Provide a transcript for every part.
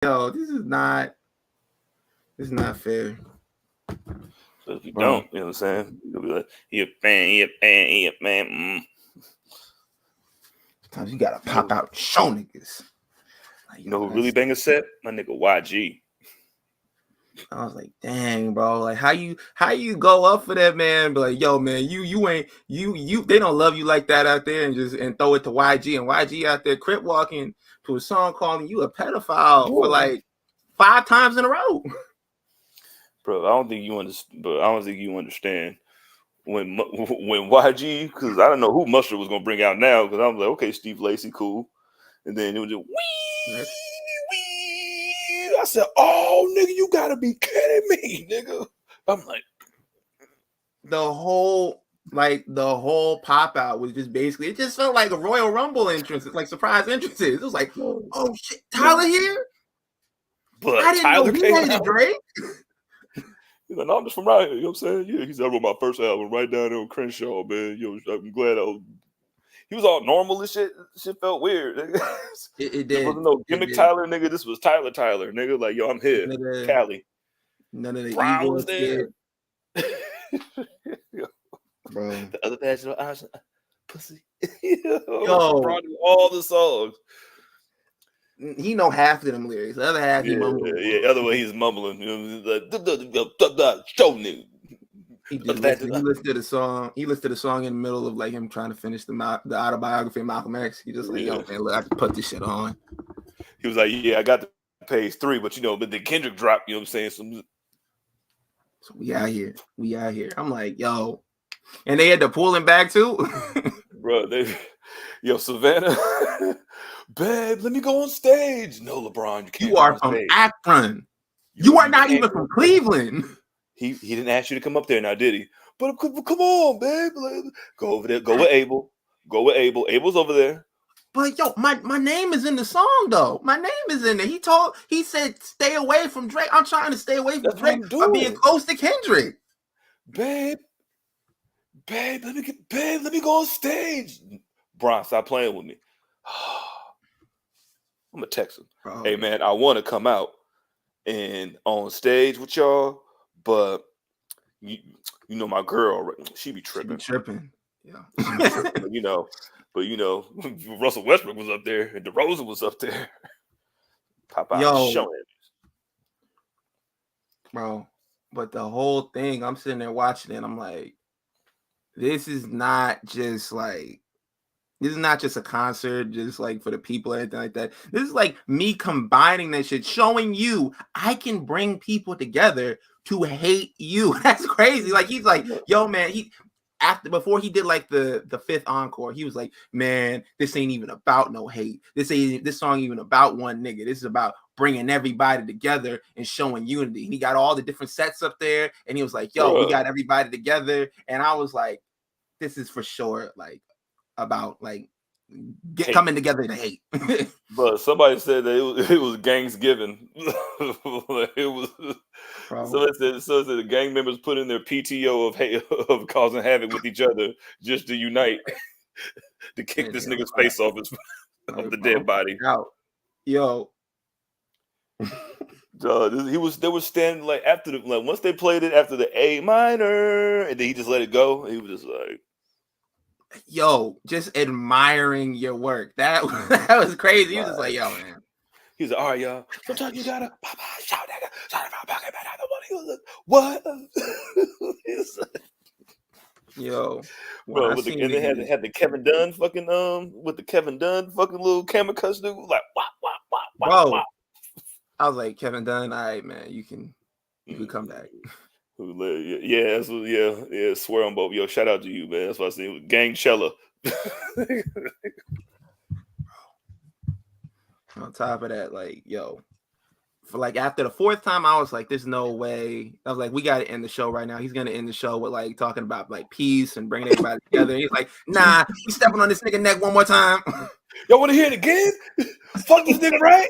yo, this is not fair. So if you don't, you know what I'm saying? You'll be like, he a fan. Sometimes you gotta pop out and show niggas. Like, you know who really bang a set? My nigga YG. I was like, dang, bro. Like, how you go up for that, man? But like, yo, man, you ain't they don't love you like that out there, and throw it to YG, and YG out there crip walking to a song calling you a pedophile for like 5 times in a row. Bro, I don't think you understand when YG, because I don't know who Mustard was gonna bring out now, because I'm like, okay, Steve Lacy, cool, and then it was just wee. I said, oh, nigga, you gotta be kidding me, nigga. I'm like, the whole pop out was just basically, it just felt like a Royal Rumble entrance. It's like surprise entrances. It was like, oh shit, Tyler here? But I didn't know he hated Drake. He's like, no, I'm just from right here. You know what I'm saying? Yeah, he said I wrote my first album right down there on Crenshaw, man. Yo, I'm glad he was all normal and shit. Shit felt weird. It did. There wasn't no gimmick Tyler, nigga. This was Tyler, nigga. Like, yo, I'm here. Cali. None of the Brown was there. Bro. The other passion of pussy. Yo, brought him all the songs. He know half of them lyrics. The other half he mumbling. Yeah, other way he's mumbling. You know, show nigga. He listened to the song. He listened to the song in the middle of like him trying to finish the autobiography of Malcolm X. He just like, yo, man, look, I can put this shit on. He was like, yeah, I got the page 3, but you know, but then Kendrick dropped. You know what I'm saying? So we out here. I'm like, yo, and they had to pull him back too, bro. Yo, Savannah, babe, let me go on stage. No, LeBron, you can't. You are from Akron. You are not even from Cleveland. He didn't ask you to come up there now, did he? But come on, babe. Go over there. Go with Abel. Abel's over there. But yo, my name is in the song though. My name is in there. He said stay away from Drake. I'm trying to stay away from Drake by being close to Kendrick. Babe, let me go on stage. Bron, stop playing with me. I'm gonna text him. Oh, hey man, I want to come out and on stage with y'all, but you know my girl, she be tripping. Yeah. But Russell Westbrook was up there and DeRozan was up there. Pop out showing. Bro, but the whole thing, I'm sitting there watching it, I'm like, this is not just a concert just like for the people or anything like that. This is like me combining that shit, showing you I can bring people together to hate you. That's crazy. Like, he's like, yo, man, before he did like the 5th encore, he was like, man, this ain't even about no hate. This song ain't even about one nigga. This is about bringing everybody together and showing unity. And he got all the different sets up there, and he was like, yo, we got everybody together. And I was like, this is for sure like about like coming together to hate. But somebody said that it was Gangsgiving. It was. So the gang members put in their PTO of causing havoc with each other just to unite, to kick this nigga's face off of the dead body. Yo. They were standing like after once they played it after the A minor, and then he just let it go. He was just like, yo, just admiring your work. That was crazy. He was just like, yo, man. He was like, all right, y'all. Sometimes you gotta shout that. What? Yo, bro, and they had the Kevin Dunn fucking with the Kevin Dunn fucking little camera cuts, dude. Like, wow. I was like, Kevin Dunn, all right, man, you can come back. Yeah, swear on both. Yo, shout out to you, man. That's what I said. Gang Chella. On top of that, like, yo, for like after the 4th time, I was like, there's no way. I was like, we got to end the show right now. He's gonna end the show with like talking about like peace and bringing everybody together. And he's like, nah, we stepping on this nigga neck one more time. Y'all want to hear it again? Fuck this nigga, right?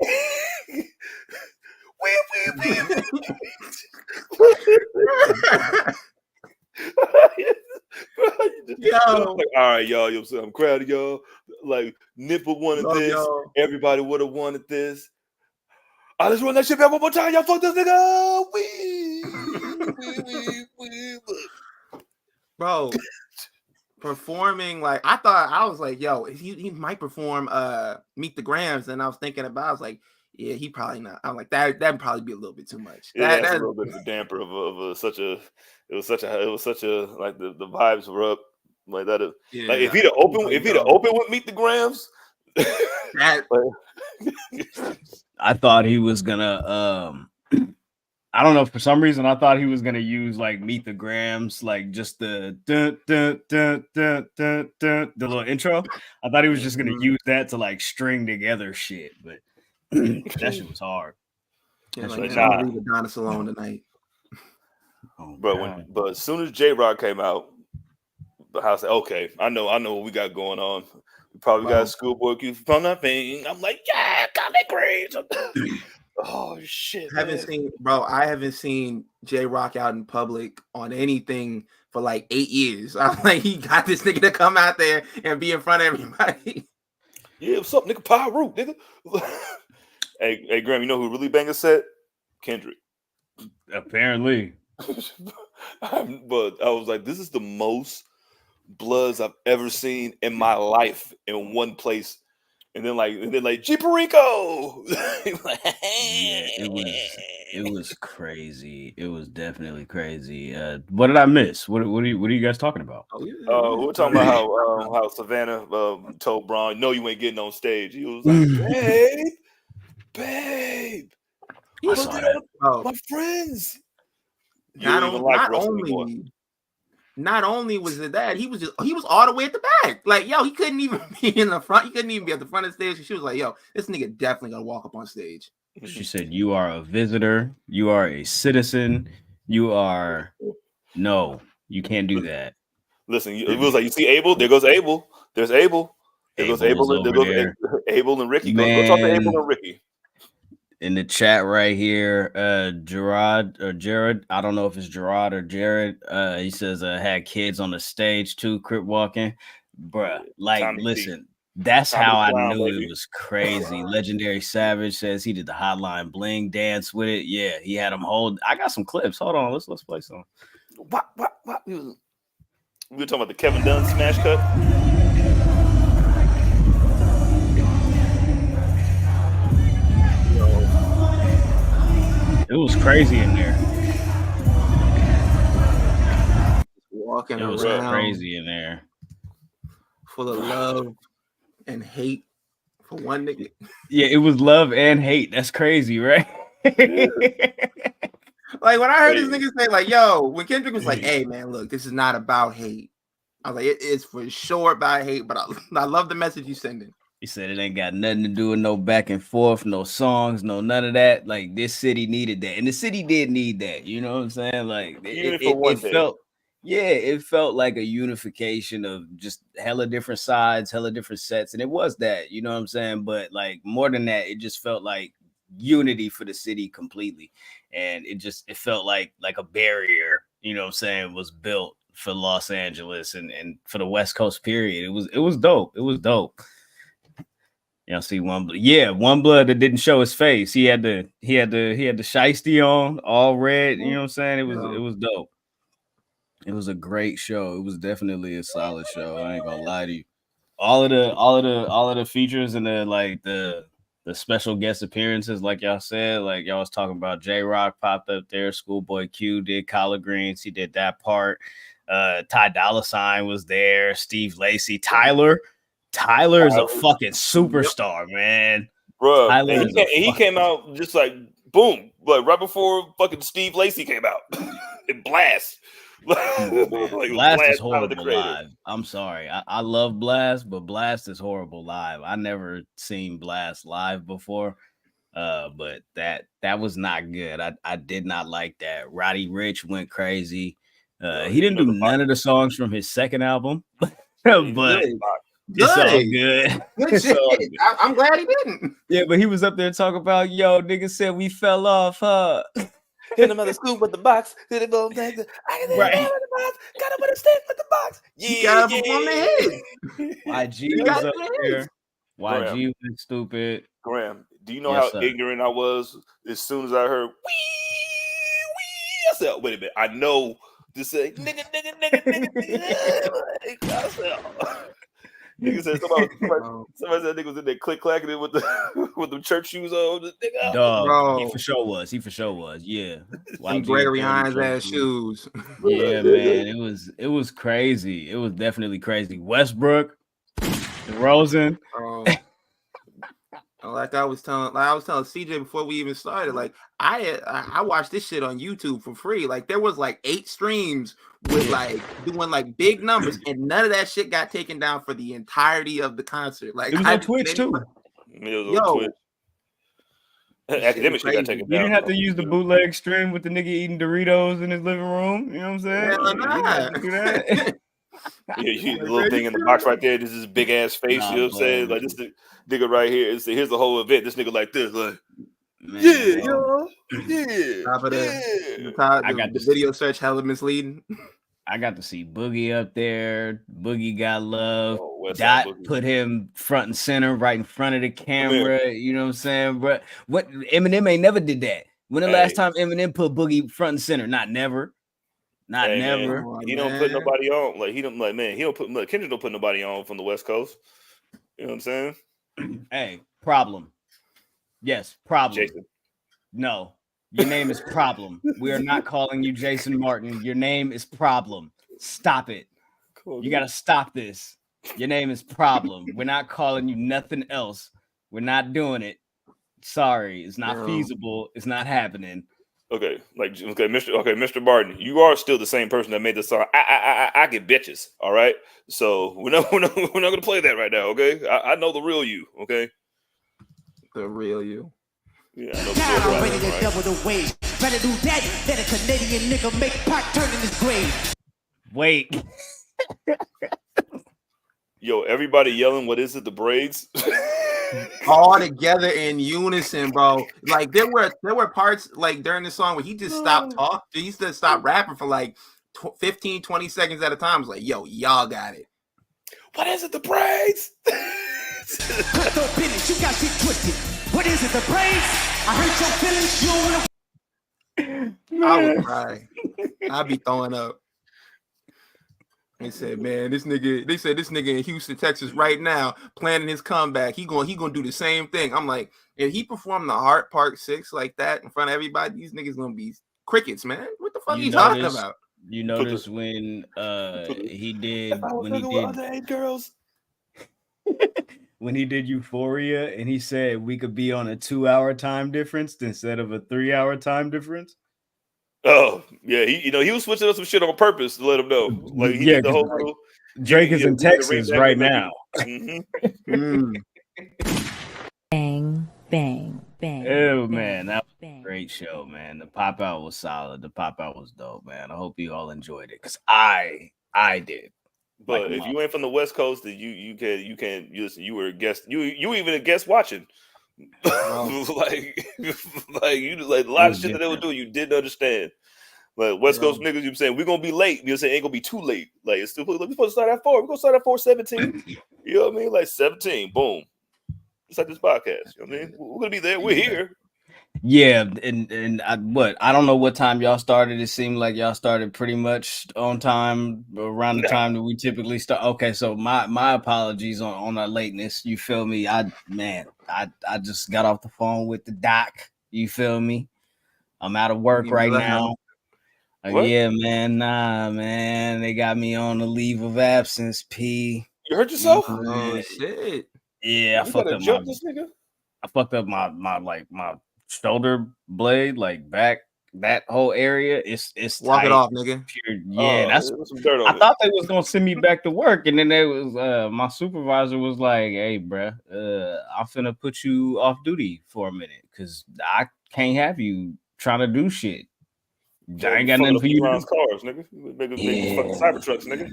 Yo. Like, all right, y'all. I'm proud of y'all. Like, Nipple wanted this. Y'all. Everybody would have wanted this. let's run that shit back one more time. Y'all fuck this nigga. Bro, performing like I was like, yo, he might perform Meet the Grams, and I was thinking about, I was like, yeah, he probably not. I'm like, that'd probably be a little bit too much. Yeah, that's a little bit of a damper of such a like the vibes were up like that. Yeah, like if he'd have opened with Meet the Grams, I thought he was gonna I don't know, for some reason I thought he was gonna use like Meet the Grams, like just the little intro. I thought he was just gonna use that to like string together shit, but that shit was hard. Yeah, like, I'm gonna leave Adonis alone tonight. But as soon as J-Rock came out, I said, okay, I know what we got going on. We probably got Schoolboy Q from nothing. I'm like, yeah, comic grades. Oh shit! I haven't seen J-Rock out in public on anything for like 8 years. I'm like, he got this nigga to come out there and be in front of everybody. Yeah, what's up, nigga? Pyro, nigga. Hey, Graham, you know who really bang a set? Kendrick. Apparently. But I was like, this is the most Bloods I've ever seen in my life in one place. And then like G Perico. Yeah, it was crazy. It was definitely crazy. What did I miss? What are you guys talking about? We're talking about how Savannah told Braun, "No, you ain't getting on stage." He was like, "Babe, I saw that. My friends." Not only was it that, he was all the way at the back. Like, yo, he couldn't even be in the front. He couldn't even be at the front of the stage. She was like, yo, this nigga definitely gonna walk up on stage. She said, you are a visitor. You are a citizen. No, you can't do that. Listen, it was like, you see Abel? There goes Abel. There's Abel. There goes Abel. There goes Abel and Ricky. Go talk to Abel and Ricky. In the chat right here, Jared, I don't know if it's Gerard or Jared. He says had kids on the stage too, crip walking. Bruh, like, Tommy listen, that's Tommy how I knew baby. It was crazy. Legendary Savage says he did the Hotline Bling dance with it. Yeah, he had him hold. I got some clips. Hold on, let's play some. What? We were talking about the Kevin Dunn smash cut. It was crazy in there. Walking around. Crazy in there. Full of love and hate for one nigga. Yeah, it was love and hate. That's crazy, right? Like, when I heard this nigga say, like, yo, when Kendrick was like, hey, man, look, this is not about hate. I was like, it is for sure about hate, but I love the message you sending. He said it ain't got nothing to do with no back and forth, no songs, no none of that. Like, this city needed that. And the city did need that. You know what I'm saying? Like, it felt like a unification of just hella different sides, hella different sets. And it was that, you know what I'm saying? But like, more than that, it just felt like unity for the city completely. And it felt like a barrier, you know what I'm saying, was built for Los Angeles and for the West Coast period. It was dope. It was dope. Y'all see One Blood that didn't show his face. He had the shiesty on, all red. You know what I'm saying? It was dope. It was a great show. It was definitely a solid show. I ain't gonna lie to you. All of the features and the special guest appearances, like y'all said, like y'all was talking about. J-Rock popped up there. Schoolboy Q did collard greens. He did that part. Ty Dolla $ign was there. Steve Lacy, Tyler's a fucking superstar, man. Bro, he came out just like boom, like right before fucking Steve Lacy came out. And Blast. Blast is horrible live. I'm sorry. I love Blast, but Blast is horrible live. I never seen Blast live before. But that was not good. I did not like that. Roddy Ricch went crazy. He didn't do none of the songs from his second album, but it's all good. Good shit. I'm glad he didn't. Yeah, but he was up there talking about, yo, nigga said we fell off, huh? Hit him on the scoop with the box. Hit him on the box. Got him with a stick with the box. Yeah, got him on the head. YG was up there. YG was stupid. Graham, Do you know Yes, how sir. ignorant I was as soon as I heard wee? I said, wait a minute. I know to say nigga. I said, nigga said somebody said nigga was in there click clacking it with the with the church shoes on. Nigga, Dog, Bro. he for sure was. Yeah. Some YG Gregory up there in Hines church ass shoes. Yeah, man. It was crazy. It was definitely crazy. Westbrook, DeRozan. Like I was telling CJ before we even started, like I watched this shit on YouTube for free. Like there was like 8 streams with like doing like big numbers, and none of that shit got taken down for the entirety of the concert. Like It was on Twitch too. It was on Twitch. Academic shit got taken down. You didn't have to use the bootleg stream with the nigga eating Doritos in his living room. You know what I'm saying? Hell nah. You didn't have to do that. Yeah, the little thing in the box right there. This is big ass face. You know what I'm saying? Like this nigga right here. Here's the whole event. This nigga like this, like Man, I got the video search hella misleading. I got to see Boogie up there. Boogie got love. Dot put him front and center, right in front of the camera. You know what I'm saying? But what Eminem ain't never did that. When the last time Eminem put Boogie front and center? Not never. Never. Man, he don't put nobody on. Like he don't put Kendrick don't put nobody on from the West Coast. You know what I'm saying? Hey, problem. Yes, problem. Jason. No, your name is Problem. We are not calling you Jason Martin. Your name is Problem. Stop it. Cool, you got to stop this. Your name is Problem. We're not calling you nothing else. We're not doing it. Sorry, it's not feasible. It's not happening. Okay, Mr. Martin, you are still the same person that made the song. I get bitches. All right, so we're not gonna play that right now. Okay, I know the real you. Okay, the real you. Yeah, I know I'm ready to double the wage. Better do that than a Canadian nigga make Pac turn in his grave. Wait. Yo, everybody yelling, what is it? The braids? All together in unison, bro. Like there were parts like during the song where he just stopped talking. He used to stop rapping for like 15, 20 seconds at a time. It's like, yo, y'all got it. What is it? The braids? Business, you got shit twisted. What is it? The braids? I hurt your feelings. You don't I would cry. I'd be throwing up. They said, man, this nigga in Houston, Texas right now planning his comeback. He gonna do the same thing. I'm like, if he performed the Hart Park 6 like that in front of everybody, these niggas gonna be crickets, man. What the fuck are you talking about? You notice when he did underage girls. When he did Euphoria and he said we could be on a 2-hour time difference instead of a 3-hour time difference. Oh, yeah, he was switching up some shit on purpose to let him know. Like he did the whole little Drake is in Texas right now. Bang, bang, bang. Oh man, that was a great show, man. The pop out was solid. The pop out was dope, man. I hope you all enjoyed it because I did. But if you ain't from the West Coast, then you can listen. You were a guest. You even a guest watching. like you like a lot of shit that they were doing. You didn't understand. Like West Coast niggas, you saying we're gonna be late. You saying ain't gonna be too late. Like it's still we're supposed to start at 4. We're gonna start at 4:17. You know what I mean? Like 17. Boom. It's like this podcast. You know what I mean? We're gonna be there. We're here. Yeah, and I don't know what time y'all started. It seemed like y'all started pretty much on time around the time that we typically start. Okay, so my apologies on our lateness. You feel me? I just got off the phone with the doc. You feel me? I'm out of work right now. Yeah, man. Nah, man. They got me on a leave of absence. P. You hurt yourself? Oh shit. Yeah, I fucked up this nigga. I fucked up my shoulder blade, like back, that whole area. It's walk tight. It off, nigga. Yeah, that's some dirt on I thought they was gonna send me back to work, and then they was my supervisor was like, "Hey, bruh, I'm finna put you off duty for a minute because I can't have you trying to do shit. I ain't got nothing for you to do. Cars, nigga. Make fucking Cybertrucks, nigga.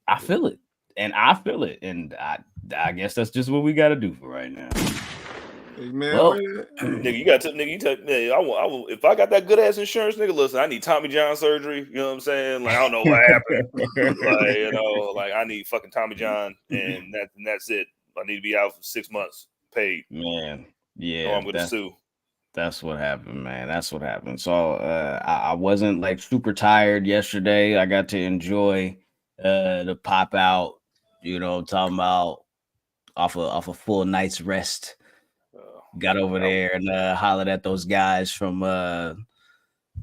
I feel it, and I guess that's just what we got to do for right now." Hey, man, nigga, you got to, nigga. I want. If I got that good ass insurance, nigga, listen, I need Tommy John surgery. You know what I'm saying? Like I don't know what happened. Like like I need fucking Tommy John, and that's it. I need to be out for 6 months paid. Man, Yeah, or I'm gonna sue. That's what happened, man. That's what happened. So I wasn't like super tired yesterday. I got to enjoy the pop out, talking about off a full night's rest. Got over there and hollered at those guys from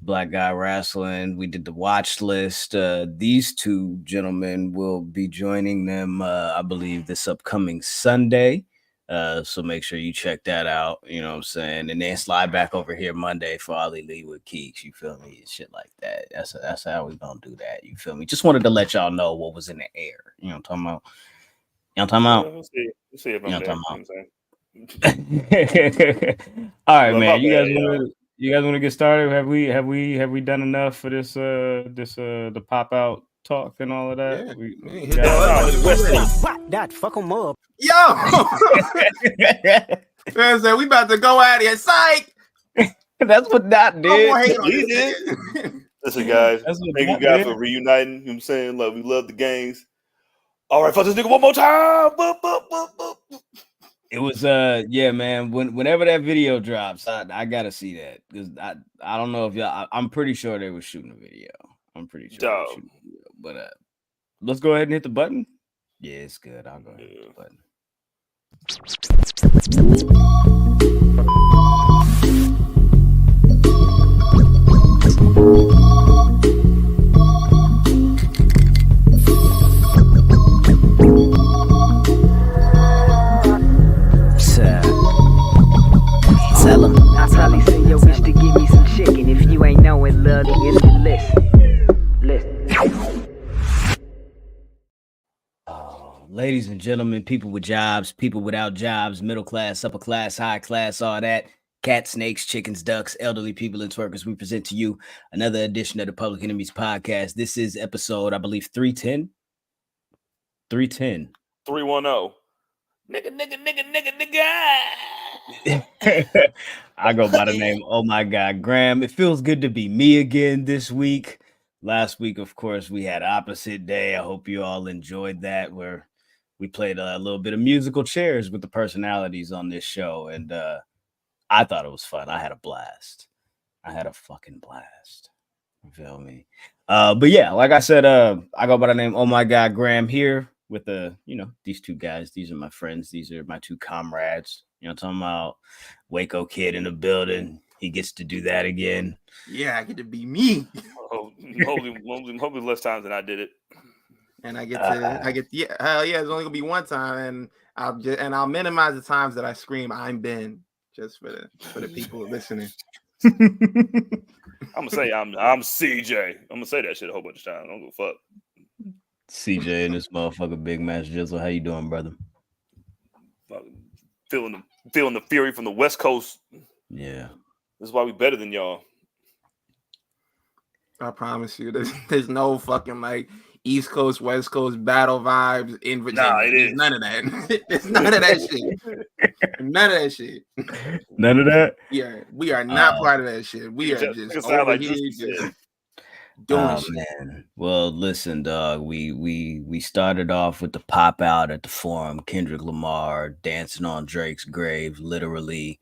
Black Guy Wrestling. We did the watch list. These two gentlemen will be joining them, I believe, this upcoming Sunday. So make sure you check that out. You know what I'm saying? And then slide back over here Monday for Ali Lee with Keeks. You feel me? And shit like that. That's how we gonna do that. You feel me? Just wanted to let y'all know what was in the air. You know what I'm talking about? You know what I'm talking about? We'll see if I'm there. All right, man. You guys want to get started? Have we done enough for this the pop out talk and all of that? That fuck them up. Yo, we about to go out here. Psych. That's what Dot did. Listen, guys. Thank you guys for reuniting. You know what I'm saying? We love the gangs. All right, fuck this nigga one more time. It was yeah, man. Whenever that video drops, I gotta see that because I don't know if y'all. I'm pretty sure they were shooting a video. I'm pretty sure. They were shooting a video. But let's go ahead and hit the button. Yeah, it's good. I'll go ahead and hit the button. Tell him. I probably send your wish to give me some chicken. If you ain't knowing, love, it's the list. Ladies and gentlemen, people with jobs, people without jobs, middle class, upper class, high class, all that. Cats, snakes, chickens, ducks, elderly people, and twerkers. We present to you another edition of the Public Enemies Podcast. This is episode, I believe, 310. 310. 310. Nigga. I go by the name, oh my God, Graham. It feels good to be me again this week. Last week, of course, we had opposite day. I hope you all enjoyed that, where we played a little bit of musical chairs with the personalities on this show. And I thought it was fun. I had a blast. I had a fucking blast. You feel me? But yeah, like I said, I go by the name, oh my God, Graham, here with these two guys. These are my friends. These are my two comrades. You know what I'm talking about? Waco Kid in the building. He gets to do that again. Yeah, I get to be me. Hopefully less times than I did it. And hell yeah, it's only gonna be one time, and I'll minimize the times that I scream I'm Ben, just for the people listening. I'm gonna say I'm CJ. I'm gonna say that shit a whole bunch of times. I don't give a fuck. CJ and this motherfucker Big Match Jizzle. How you doing, brother? Feeling the fury from the West Coast. Yeah. This is why we better than y'all. I promise you, there's no fucking like East Coast, West Coast battle vibes in Virginia. Nah, there's none of that. There's none of that shit. None of that shit. None of that? Yeah, we are not part of that shit. We are just over here just doing shit. Man. Well, listen, dog. We started off with the pop out at the Forum. Kendrick Lamar dancing on Drake's grave, literally,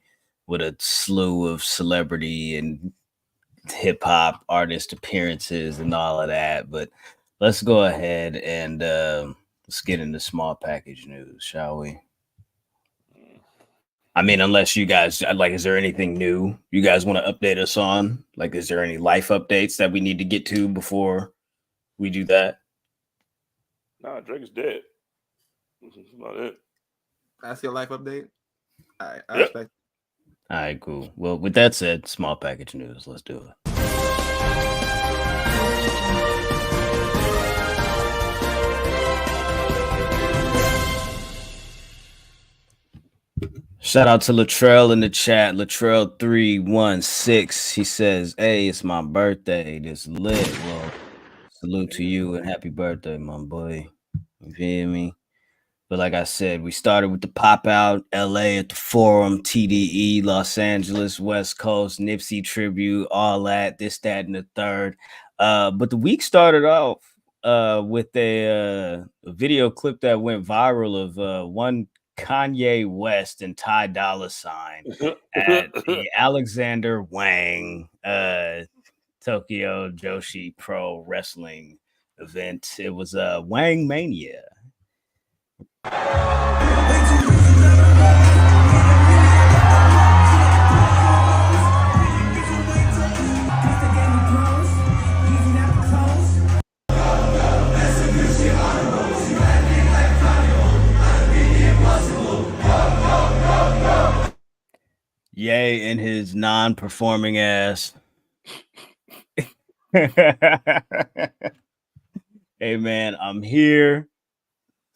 with a slew of celebrity and hip hop artist appearances and all of that. But let's go ahead and let's get into small package news, shall we? I mean, unless you guys is there anything new you guys want to update us on? Like, is there any life updates that we need to get to before we do that? Nah, Drake is dead. That's about it. That's your life update? All right, I Yep. respect. All right, cool. Well, with that said, small package news. Let's do it. Shout out to Latrell in the chat. Latrell 316. He says, "Hey, it's my birthday. This lit. Well, salute to you and happy birthday, my boy." You feel me? But like I said, we started with the pop out, LA at the Forum, TDE, Los Angeles, West Coast, Nipsey tribute, all that, this, that, and the third. But the week started off with a video clip that went viral of one Kanye West and Ty Dolla $ign at the Alexander Wang Tokyo Joshi Pro Wrestling event. It was Wang Mania. Yay in his non-performing ass. Hey man, I'm here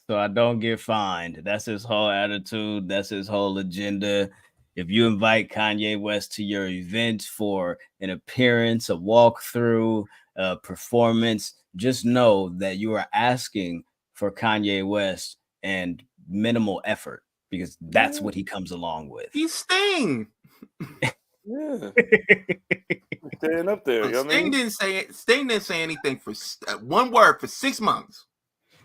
so I don't get fined. That's his whole attitude. That's his whole agenda. If you invite Kanye West to your event for an appearance, a walkthrough, a performance, just know that you are asking for Kanye West and minimal effort because that's what he comes along with. He's Sting. Yeah. Staying up there. You know what I Sting mean? didn't say anything for one word for 6 months.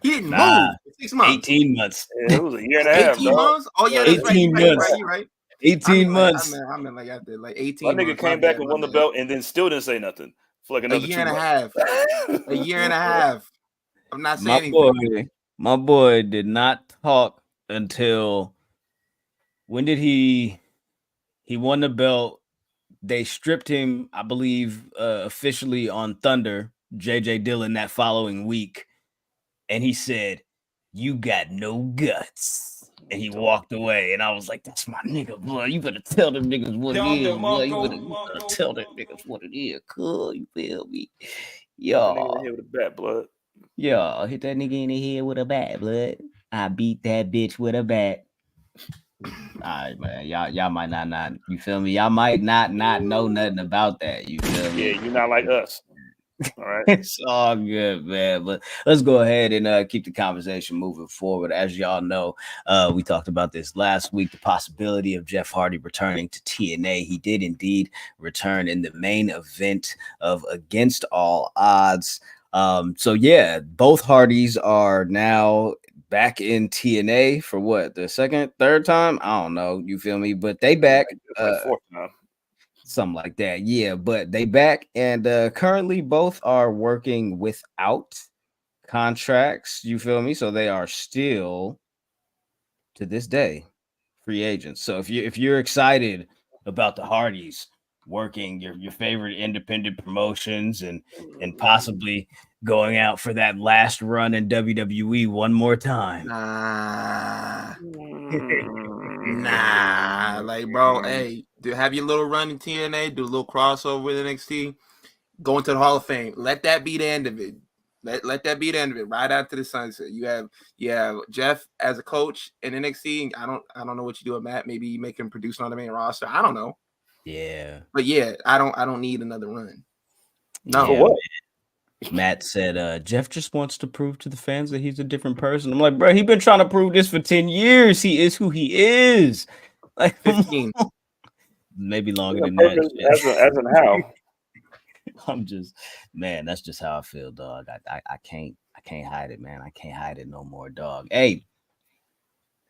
He didn't move for 6 months. 18 months. Yeah, it was a year and a half. 18 months? Oh yeah, that's 18 right. months. You're right. 18 months. I mean, like after like 18 My months. nigga came back and won the belt and then still didn't say nothing for like another a year 2 and a months. half. A year and a half. I'm not saying anything. My boy did not talk until when did he won the belt? They stripped him, I believe, officially on Thunder, JJ Dillon, that following week. And he said, "You got no guts." And he walked away. And I was like, that's my nigga, boy. You better tell them niggas what it is, boy. You better tell them niggas what it is. Cool, you feel me? Yo. Hit with a bat, blood. Yeah, hit that nigga in the head with a bat, blood. I beat that bitch with a bat. All right, man. Y'all might not. You feel me? Y'all might not know nothing about that. You feel me? Yeah, you're not like us. All right. It's all good, man. But let's go ahead and keep the conversation moving forward. As y'all know, we talked about this last week, the possibility of Jeff Hardy returning to TNA. He did indeed return in the main event of Against All Odds. So yeah, both Hardys are now back in TNA for what, the second, third time? I don't know. You feel me? But they back. Fourth time. Something like that. Yeah, but they back and currently both are working without contracts. You feel me? So they are still to this day free agents. So if you're excited about the Hardys working your favorite independent promotions and possibly going out for that last run in WWE one more time. Nah, like, bro, hey, have your little run in TNA, do a little crossover with NXT, go into the Hall of Fame. Let that be the end of it. Let that be the end of it. Right after the sunset, you have Jeff as a coach in NXT. I don't know what you do with Matt. Maybe you make him produce on the main roster. I don't know. Yeah, but yeah, I don't need another run. No. Yeah, what? Matt said, Jeff just wants to prove to the fans that he's a different person. I'm like, bro, he's been trying to prove this for 10 years. He is who he is. Like 15. Maybe longer than that. As in how? I'm just, man, that's just how I feel, dog. I can't hide it, man. I can't hide it no more, dog. Hey,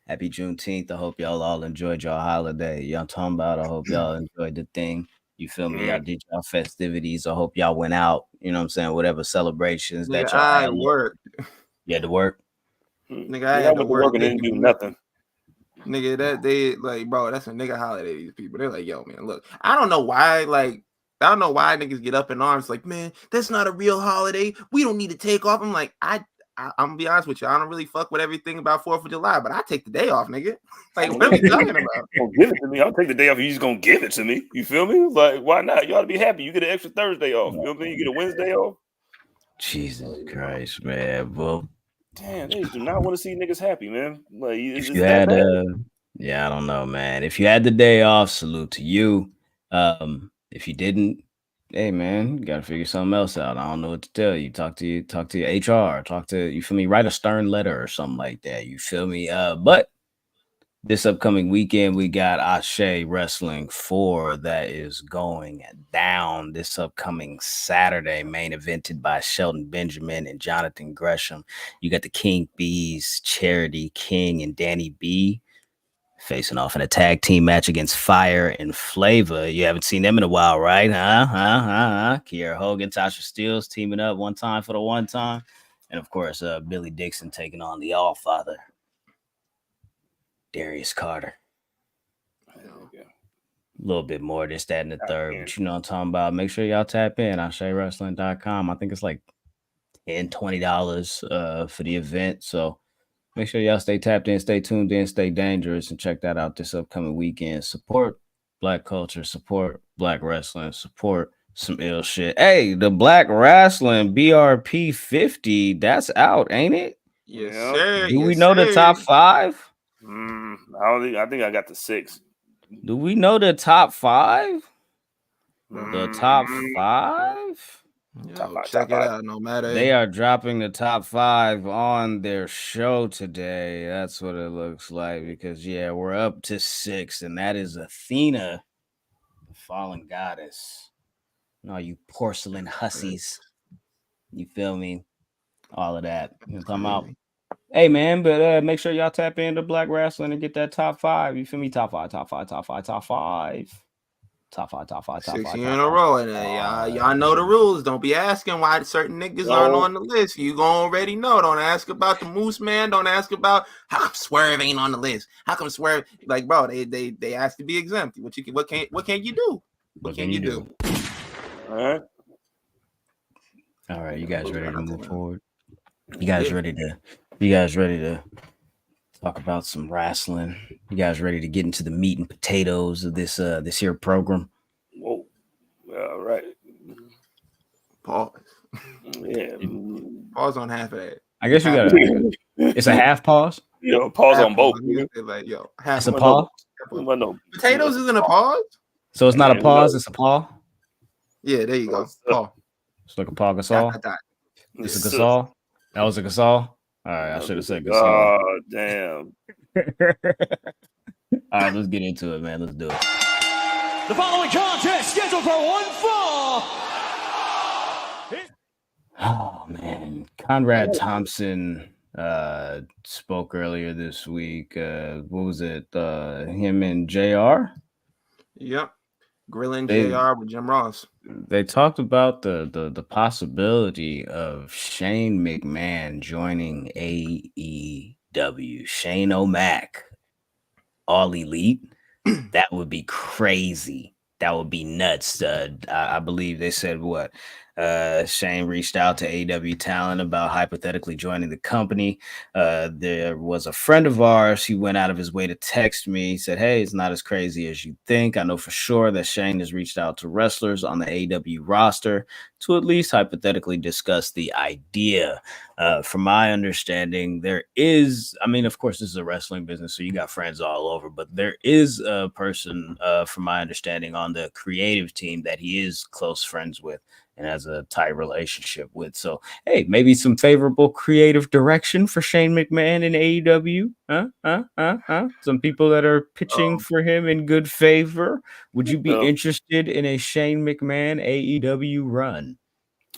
happy Juneteenth. I hope y'all all enjoyed your holiday. Y'all talking about, I hope y'all enjoyed the thing. You feel me? Y'all did y'all festivities. I hope y'all went out. You know what I'm saying? Whatever celebrations that y'all had. Work. You had to work? Nigga, I had to work and didn't do nothing. Nigga, that they like, bro, that's a nigga holiday. These people, they're like, yo, man, look, I don't know why niggas get up in arms like, man, that's not a real holiday. We don't need to take off. I'm like, I'm gonna be honest with you. I don't really fuck with everything about 4th of July, but I take the day off, nigga. Like, what are we talking about? Don't give it to me. I'll take the day off. You just gonna give it to me. You feel me? Like, why not? You ought to be happy. You get an extra Thursday off. You know what I mean? You get a Wednesday off. Jesus Christ, man. Well, damn, they do not want to see niggas happy, man. Like, if you had yeah, I don't know, man. If you had the day off, salute to you. If you didn't, hey man, you gotta figure something else out. I don't know what to tell you. Talk to your HR, you feel me, write a stern letter or something like that. You feel me? But this upcoming weekend, we got Ashe Wrestling 4 that is going down this upcoming Saturday, main evented by Shelton Benjamin and Jonathan Gresham. You got the King Bees, Charity King, and Danny B facing off in a tag team match against Fire and Flavor. You haven't seen them in a while, right? Kiera Hogan, Tasha Steelz teaming up one time for the one time. And of course, Billy Dixon taking on the All-Father, Darius Carter. A little bit more this, that, and the third. But you know what I'm talking about. Make sure y'all tap in on ShayWrestling.com. I think it's like $10, $20 for the event. So make sure y'all stay tapped in, stay tuned in, stay dangerous, and check that out this upcoming weekend. Support Black culture, support Black wrestling, support some ill shit. Hey, the Black Wrestling BRP 50, that's out, ain't it? Yes, sir. Do we know the top 5? I think I got the 6. Do we know the top 5? The top 5? Yo, check it out. No matter. They are dropping the top 5 on their show today. That's what it looks like. Because we're up to 6, and that is Athena, the fallen goddess. No, you porcelain hussies. You feel me? All of that. You know what I'm talking about? Hey man, but make sure y'all tap into Black Wrestling and get that top 5. You feel me? Top 5. 6 years in a row, and y'all know the rules. Don't be asking why certain niggas aren't on the list. You gonna already know. Don't ask about the Moose Man. Don't ask about how come Swerve ain't on the list. How come Swerve? Like, bro, they asked to be exempt. What can you do? What can you do? All right. You guys ready to move forward? You guys ready to talk about some wrestling? You guys ready to get into the meat and potatoes of this here program? Whoa. All right. Pause. Yeah. Pause on half of that. I guess you got to. It's a half pause. Pause on both. Like, it's a pause. Potatoes isn't a pause. So it's not a pause. It's a paw. Yeah, there you go. Paw. It's like a paw Gasol. It's a Gasol. That was a Gasol. All right, I should have said Gasol. Oh, damn. All right, let's get into it, man. Let's do it. The following contest scheduled for one fall. Oh, man. Conrad Thompson spoke earlier this week. What was it? Him and JR? Yep. Grilling JR with Jim Ross. They talked about the possibility of Shane McMahon joining AEW. Shane O'Mac, All Elite. That would be crazy. That would be nuts. I believe they said what? Shane reached out to AEW talent about hypothetically joining the company. There was a friend of ours. He went out of his way to text me. He said, "Hey, it's not as crazy as you think. I know for sure that Shane has reached out to wrestlers on the AEW roster to at least hypothetically discuss the idea." From my understanding, there is, I mean, of course, this is a wrestling business, so you got friends all over, but there is a person, from my understanding, on the creative team that he is close friends with and has a tight relationship with. So, hey, maybe some favorable creative direction for Shane McMahon in AEW. Some people that are pitching for him in good favor. Would you be interested in a Shane McMahon AEW run?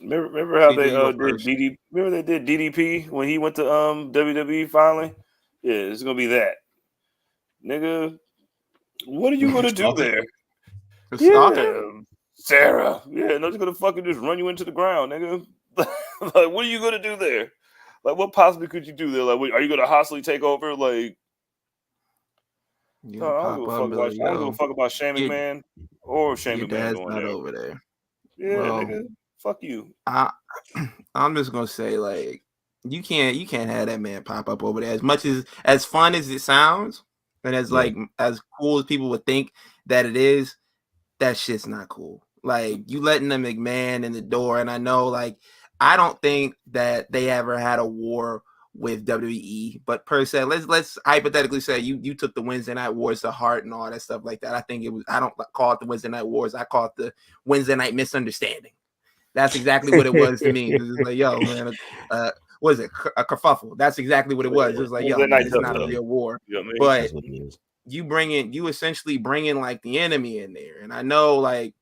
Remember how they did DDP? Remember they did DDP when he went to WWE finally? Yeah, it's gonna be that. Nigga, what are you gonna do there? Sarah. Yeah, no, just gonna fucking just run you into the ground, nigga. Like, what are you gonna do there? Like, what possibly could you do there? Like, are you gonna hostily take over? Like, I don't give a fuck about Shane McMahon or Shane McMahon going not there. over there. Yeah, nigga, fuck you. I'm just gonna say, like, you can't have that man pop up over there. As much as fun as it sounds, and as like as cool as people would think that it is, that shit's not cool. Like, you letting the McMahon in the door, and I know, like, I don't think that they ever had a war with WWE, but per se, let's hypothetically say you took the Wednesday Night Wars to heart and all that stuff like that. I think it was, I don't call it the Wednesday Night Wars, I call it the Wednesday Night Misunderstanding. That's exactly what it was to me. It was like, yo, man, what is it? A kerfuffle. That's exactly what it was. It was like, yo, man, it's not a real war. You know what I mean? But you essentially bringing like the enemy in there. And I know, like,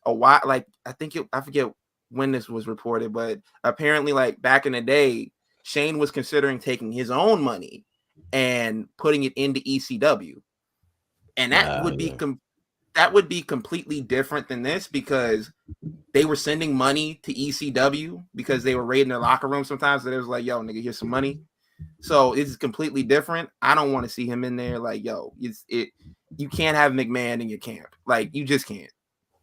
a while, like, I forget when this was reported, but apparently, like, back in the day, Shane was considering taking his own money and putting it into ECW. And that would be completely different than this because they were sending money to ECW because they were raiding their locker room sometimes. So it was like, yo, nigga, here's some money. So it's completely different. I don't want to see him in there. Like, yo, you can't have McMahon in your camp. Like, you just can't.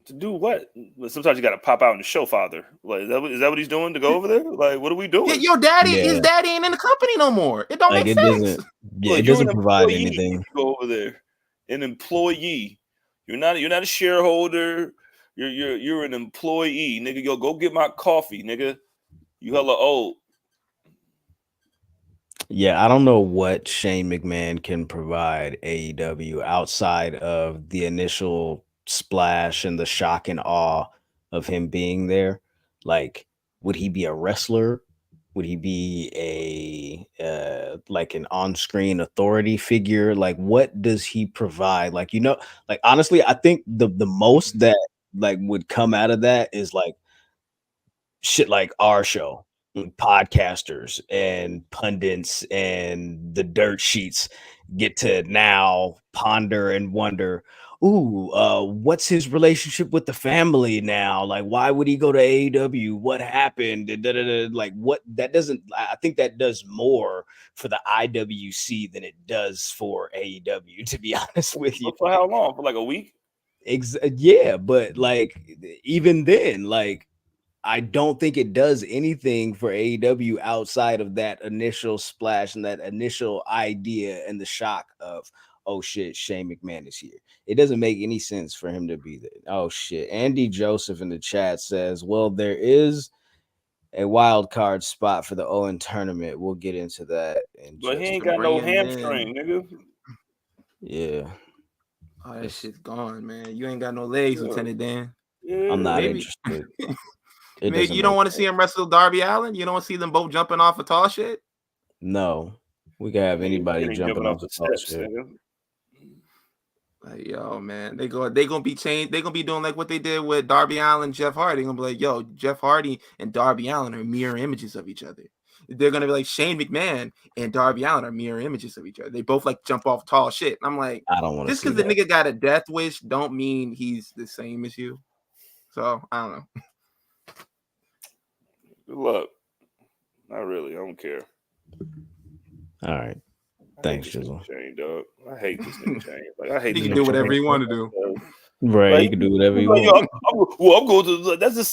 To do what? Sometimes you got to pop out in the show, father. Like, is that what he's doing to go over there? Like, what are we doing? Your daddy, his daddy ain't in the company no more. It don't like, make it sense. Doesn't, yeah, it doesn't provide anything. Go over there, an employee. You're not a shareholder. You're an employee, nigga. Yo, go get my coffee, nigga. You hella old. Yeah, I don't know what Shane McMahon can provide AEW outside of the initial splash and the shock and awe of him being there. Like, would he be a wrestler? Would he be a like an on-screen authority figure? Like, what does he provide? Like, like honestly, I think the most that like would come out of that is like shit like our show, podcasters and pundits and the dirt sheets get to now ponder and wonder, what's his relationship with the family now? Like, why would he go to AEW? What happened? Like, what that doesn't, I think that does more for the IWC than it does for AEW, to be honest with you. For how long? For like a week? Yeah, but like, even then, like, I don't think it does anything for AEW outside of that initial splash and that initial idea and the shock of, oh shit, Shane McMahon is here. It doesn't make any sense for him to be there. Oh shit. Andy Joseph in the chat says, well, there is a wild card spot for the Owen tournament. We'll get into that. But he ain't got no hamstring, nigga. Yeah. Oh, that shit's gone, man. You ain't got no legs, Lieutenant Dan. Yeah, I'm not interested. Maybe you don't want to see him wrestle Darby Allin? You don't want to see them both jumping off of tall shit? No. We can have anybody jumping off the tall shit. Like, yo, man, they gonna be changed. They gonna be doing like what they did with Darby Allin, Jeff Hardy. They're gonna be like, yo, Jeff Hardy and Darby Allin are mirror images of each other. They're gonna be like Shane McMahon and Darby Allin are mirror images of each other. They both like jump off tall shit. And I'm like, I don't want to. Just because the nigga got a death wish don't mean he's the same as you. So I don't know. Good luck. Not really. I don't care. All right. Thanks, Jizzle. Shane, dog. I hate this nigga Shane. Like, I hate. He can do whatever he want to do. Right, like, he can do whatever he wants. I'm going to. That's just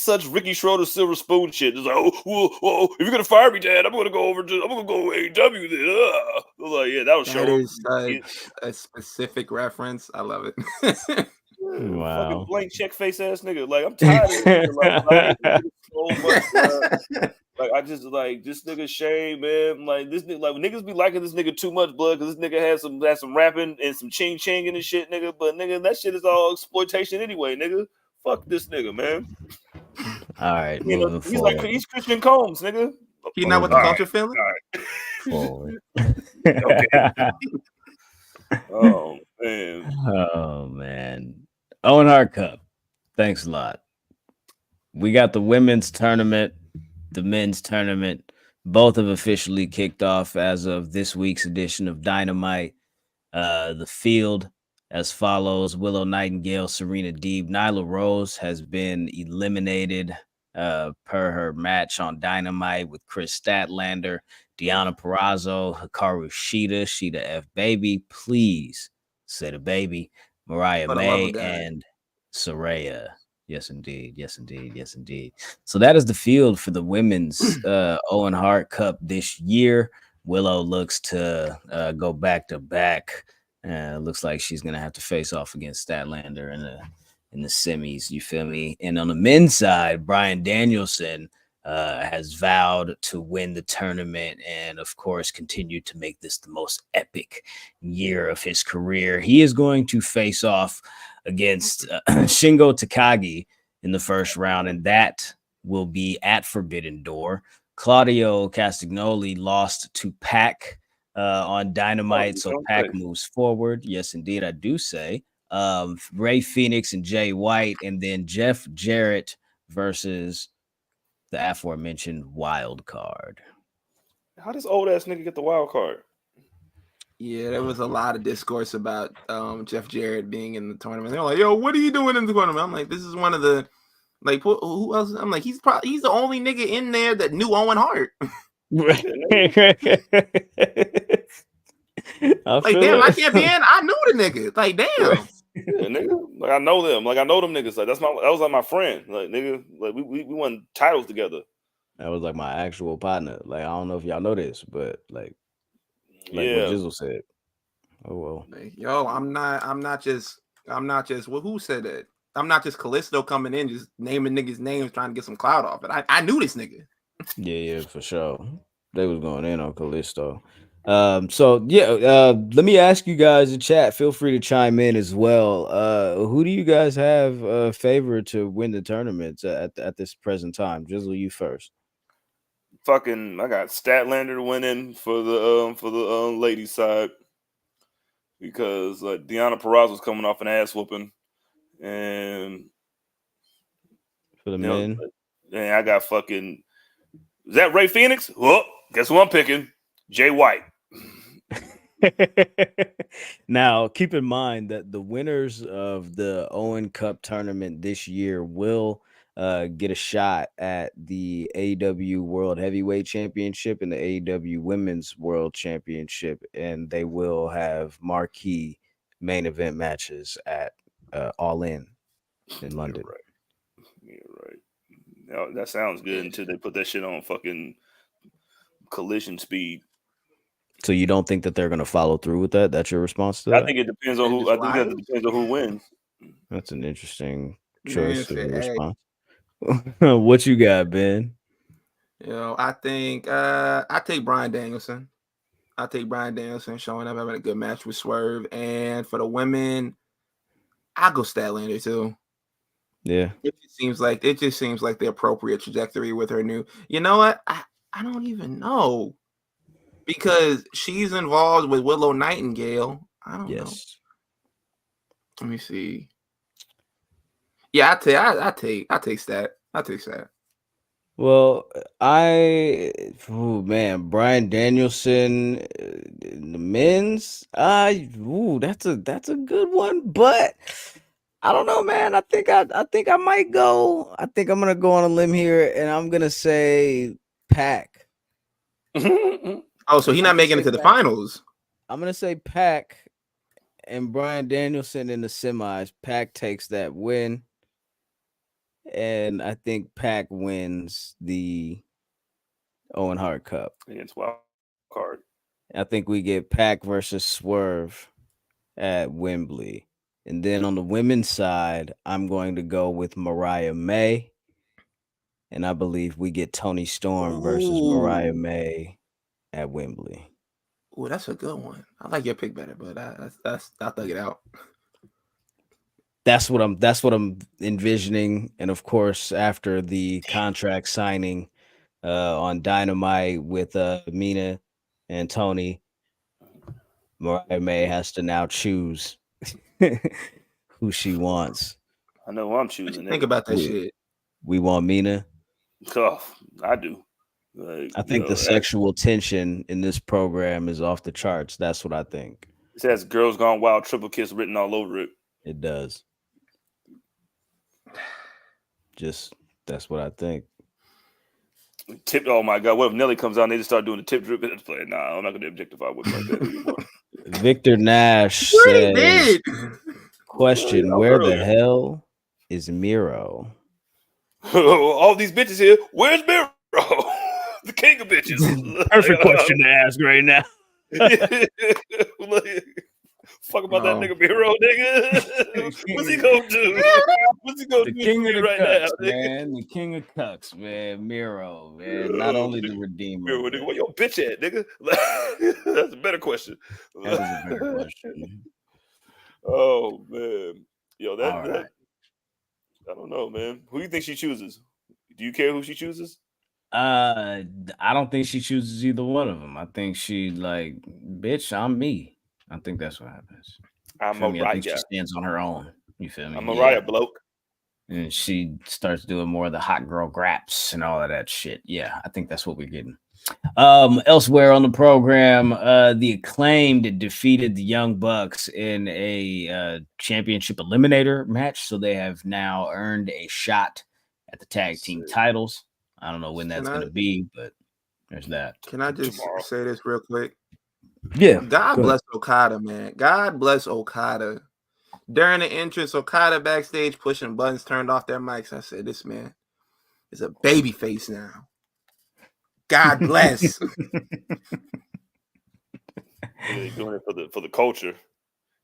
such Ricky Schroeder silver spoon shit. It's like, if you're gonna fire me, Dad, I'm gonna go to AEW then. Like, yeah, that was That is such a specific reference. I love it. Wow. Fucking blank check face ass nigga. Like, I'm tired of this nigga. Like, I just like this nigga Shane, man. Like this nigga, like niggas be liking this nigga too much, blood, because this nigga has some rapping and some ching ching and shit, nigga. But nigga, that shit is all exploitation anyway, nigga. Fuck this nigga, man. All right, you know, he's Christian Combs, nigga. He not with the culture feeling. Forward. Okay. Oh man. Oh man. Owen Hart Cup. Thanks a lot. We got the women's tournament, the men's tournament. Both have officially kicked off as of this week's edition of Dynamite. The field as follows: Willow Nightingale, Serena Deeb, Nyla Rose has been eliminated per her match on Dynamite with Chris Statlander, Deonna Purrazzo, Hikaru Shida F Baby, please say the baby, Mariah May, and Saraya. Yes, indeed. Yes, indeed. Yes, indeed. So that is the field for the women's Owen Hart Cup this year. Willow looks to go back to back. Looks like she's gonna have to face off against Statlander in the semis. You feel me? And on the men's side, Bryan Danielson has vowed to win the tournament and, of course, continue to make this the most epic year of his career. He is going to face off against Shingo Takagi in the first round, and that will be at Forbidden Door. Claudio Castagnoli lost to Pac on Dynamite, so Pac moves forward. Yes, indeed, I do say. Ray Phoenix and Jay White, and then Jeff Jarrett versus the aforementioned wild card. How does old ass nigga get the wild card? Yeah, there was a lot of discourse about Jeff Jarrett being in the tournament. They're like, "Yo, what are you doing in the tournament?" I'm like, "This is one of the like who else?" I'm like, "He's the only nigga in there that knew Owen Hart." I Like, feel damn, I it. can't be in. I knew the nigga. Like, damn. Yeah, nigga. Like I know them. Like I know them niggas. Like that was like my friend. Like nigga. Like we won titles together. That was like my actual partner. Like I don't know if y'all know this, but like what Yeah. Jizzle said. Oh well. Like, yo, I'm not just. Well, who said that? I'm not just Callisto coming in, just naming niggas' names, trying to get some clout off it. I knew this nigga. Yeah, for sure. They was going in on Callisto. So yeah, let me ask you guys in chat. Feel free to chime in as well. Who do you guys have favored to win the tournament at this present time? Jizzle, you first. Fucking, I got Statlander winning for the ladies side because Deanna Purrazzo's coming off an ass whooping, and For the men. And I got fucking. Is that Ray Phoenix? Well, guess who I'm picking? Jay White. Now, keep in mind that the winners of the Owen Cup tournament this year will get a shot at the AEW World Heavyweight Championship and the AEW Women's World Championship, and they will have marquee main event matches at All In London. Yeah, right. Now, that sounds good until they put that shit on fucking collision speed. So you don't think that they're going to follow through with that? That's your response to that? I think it depends on who. I think that depends on who wins. That's an interesting choice of a Hey. response. What you got, Ben? I think I take Bryan Danielson. I take Bryan Danielson showing up having a good match with Swerve, and for the women, I go Statlander too. Yeah, it just seems like the appropriate trajectory with her new. You know what? I don't even know because she's involved with Willow Nightingale. I don't know. Let me see. Yeah, I take Stat. Well, man, Bryan Danielson, the men's, that's a good one, but I don't know, man. I think I might go. I think I'm gonna go on a limb here, and I'm gonna say Pac. Oh, so he's not making it to the finals. I'm gonna say Pac and Bryan Danielson in the semis. Pac takes that win. And I think Pac wins the Owen Hart Cup against Wild Card. I think we get Pac versus Swerve at Wembley. And then on the women's side, I'm going to go with Mariah May. And I believe we get Toni Storm versus Mariah May at Wembley. Oh, that's a good one. I like your pick better, but I'll thug it out. That's what I'm envisioning. And of course, after the contract signing on Dynamite with Mina and Tony, Mariah May has to now choose who she wants. I know who I'm choosing. Think about that shit. We want Mina. Oh, I do. I think the sexual tension in this program is off the charts. That's what I think. It says "Girls Gone Wild" triple kiss written all over it. It does. Just that's what I think. Tip. Oh my God! What if Nelly comes out and they just start doing the tip drip? It's like, nah, I'm not gonna objectify women like that anymore. Victor Nash says, question, where the hell is Miro? All these bitches here. Where's Miro? The king of bitches. Perfect question to ask right now. Fuck about that nigga Miro, nigga. What's he gonna do? What's he gonna do? The king of the right cucks, now, man. The king of cucks, man. Miro, man. Not only the redeemer. Miro, nigga, where your bitch at, nigga? That's a better question. That is a better question. Oh man, yo, that right. I don't know, man. Who do you think she chooses? Do you care who she chooses? I don't think she chooses either one of them. I think she like, bitch, I'm me. I think that's what happens. I'm Mariah. I think she stands on her own. You feel me? I'm Mariah, bloke. and she starts doing more of the hot girl graps and all of that shit. Yeah, I think that's what we're getting. Elsewhere on the program, the Acclaimed defeated the Young Bucks in a championship eliminator match, so they have now earned a shot at the tag team titles. I don't know when that's going to be, but there's that. Can I just say this real quick? Yeah. God bless Okada, man. God bless Okada. During the entrance, Okada backstage pushing buttons, turned off their mics. I said, this man is a baby face now. God bless. They're doing it for the culture.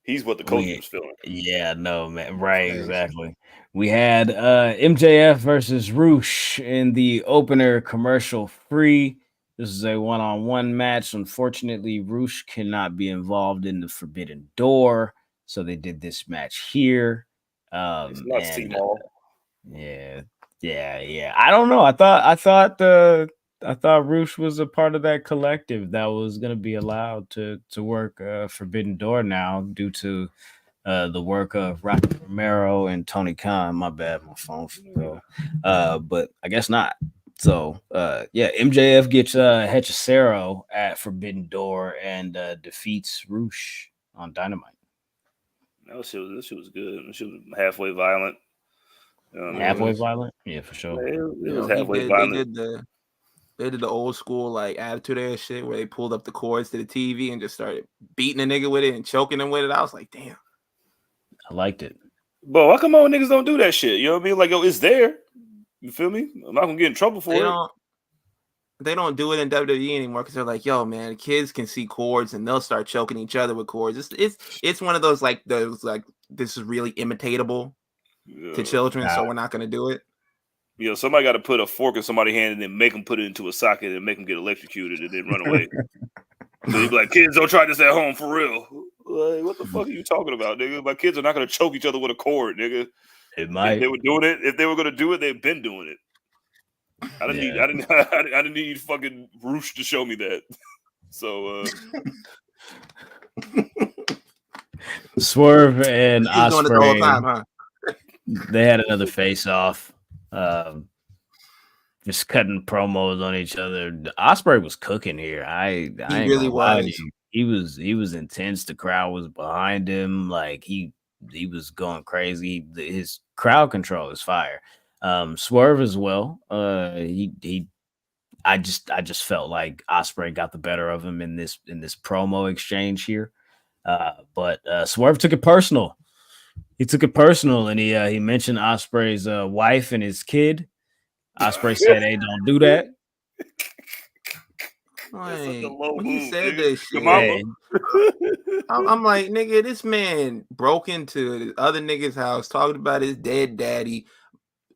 He's what the culture was feeling. Yeah, no, man. Right, exactly. We had MJF versus Roosh in the opener commercial free. This is a one-on-one match. Unfortunately, Roosh cannot be involved in the Forbidden Door, so they did this match here. It's not C-Mall. Yeah. I don't know. I thought Roosh was a part of that collective that was going to be allowed to work Forbidden Door now due to the work of Rocky Romero and Tony Khan. My bad, my phone fell. But I guess not. So, MJF gets Hechicero at Forbidden Door and defeats Roosh on Dynamite. This shit was good. She was halfway violent. Halfway violent? Yeah, for sure. It was halfway violent. They did the old school like attitude ass shit where they pulled up the cords to the TV and just started beating a nigga with it and choking him with it. I was like, damn. I liked it. But why come on niggas don't do that shit? You know what I mean? Like, yo, it's there. You feel me? I'm not gonna get in trouble for it. They don't do it in WWE anymore because they're like, yo, man, kids can see cords and they'll start choking each other with cords. It's one of those like this is really imitatable to children, so we're not gonna do it. You know, somebody got to put a fork in somebody's hand and then make them put it into a socket and make them get electrocuted and then run away. So you be like, kids, don't try this at home for real. Like, what the fuck are you talking about, nigga? My kids are not gonna choke each other with a cord, nigga. It might. If they were doing it, if they were gonna do it, they've been doing it. I didn't need fucking Roosh to show me that. So Swerve and Ospreay, doing it the whole time, huh? They had another face off. Just cutting promos on each other. Ospreay was cooking here. He really was. He was intense. The crowd was behind him. Like he was going crazy. His crowd control is fire. Swerve as well. I just felt like Ospreay got the better of him in this promo exchange here. But Swerve took it personal. He took it personal, and he mentioned Ospreay's wife and his kid. Ospreay said, "Hey, don't do that." When he said that shit, I'm like, nigga, this man broke into the other nigga's house, talking about his dead daddy,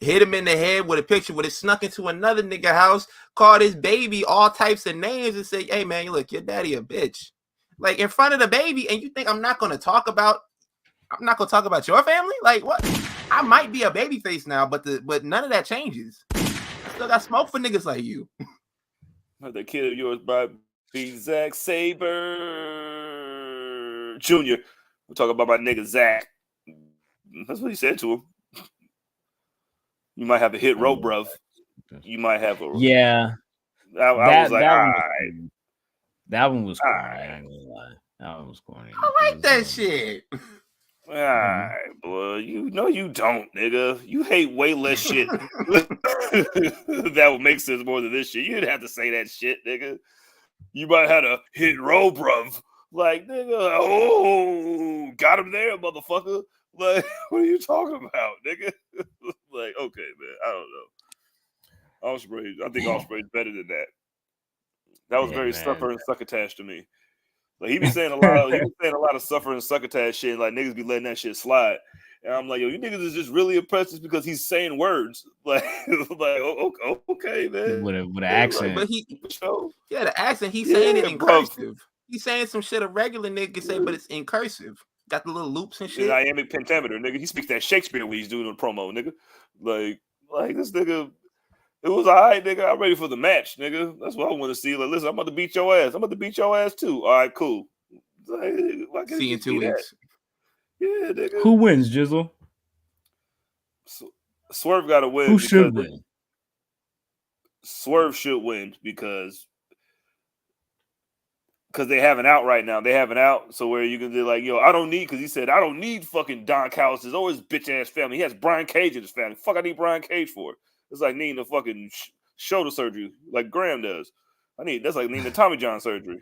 hit him in the head with a picture, but it snuck into another nigga house, called his baby all types of names, and said, "Hey, man, look, your daddy a bitch," like in front of the baby, and you think I'm not gonna talk about your family? Like what? I might be a baby face now, but none of that changes. I still got smoke for niggas like you. The kid of yours by Zack Sabre Jr. We're talking about my nigga Zach. That's what he said to him. You might have a hit row, bruv. You might have a I was like, all right. That one was corny. I ain't gonna lie. That one was corny. I like that shit. All right, boy. You know you don't, nigga. You hate way less shit. That would make sense more than this shit. You didn't have to say that shit, nigga. You might have a hit row, bruv. Like, nigga, got him there, motherfucker. Like, what are you talking about, nigga? Like, okay, man. I don't know. Ospreay, I think Osprey's better than that. That was very suffer and succotash to me. Like he was saying a lot of suffer and succotash shit. Like niggas be letting that shit slide, and I'm like, yo, you niggas is just really impressed just because he's saying words. Like okay, man. With an accent, but the accent. He's saying it in cursive. He's saying some shit a regular nigga can say, but it's in cursive. Got the little loops and shit. Dynamic pentameter, nigga. He speaks that Shakespeare when he's doing a promo, nigga. Like this nigga. It was all right, nigga. I'm ready for the match, nigga. That's what I want to see. Like, listen, I'm about to beat your ass. I'm about to beat your ass too. All right, cool. Like, see you in 2 weeks. Yeah, nigga. Who wins, Jizzle? Swerve got to win. Who should win? Swerve should win because they have an out right now. They have an out, so where you can be like, yo, I don't need, because he said, I don't need fucking Don Callis' always bitch ass family. He has Brian Cage in his family. Fuck, I need Brian Cage for. It's like needing a fucking shoulder surgery like Graham does. That's like needing a Tommy John surgery.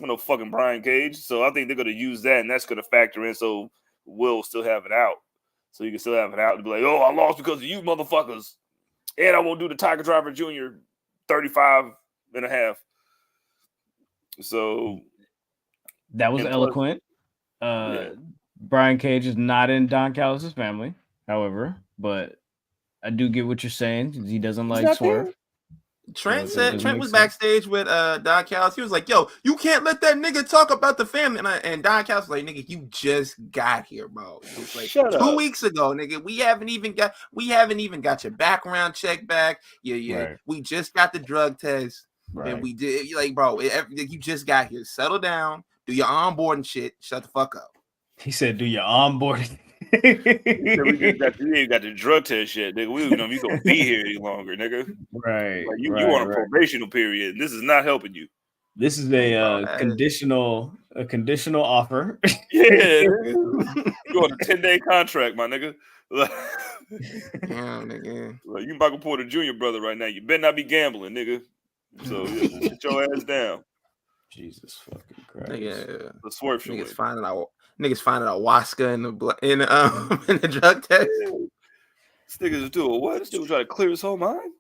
I no fucking Brian Cage. So I think they're gonna use that, and that's gonna factor in. So Will still have it out. So you can still have it out to be like, oh, I lost because of you motherfuckers. And I won't do the Tiger Driver Jr. 35 and a half. So that was eloquent. Brian Cage is not in Don Callis' family, however, but I do get what you're saying. He doesn't like Swerve. Trent was backstage with Don Callis. He was like, yo, you can't let that nigga talk about the family. And Don Callis was like, nigga, you just got here, bro. It was like Shut 2 up. weeks ago, nigga. We haven't even got your background check back. Right. We just got the drug test. Right. And we did, like, bro, you just got here. Settle down. Do your onboarding shit. Shut the fuck up. He said, do your onboarding. We got the drug test shit, nigga. We don't know if you gonna be here any longer, nigga. Right. Like you on a probational period. This is not helping you. This is a conditional offer. Yeah, nigga. You on a 10-day contract, my nigga. Damn, nigga. Like, you Michael Porter Jr. brother right now. You better not be gambling, nigga. So sit your ass down. Jesus fucking Christ. Nigga, the Swerve should niggas finding out ayahuasca in the drug test. This nigga's doing what? This nigga trying to clear his whole mind.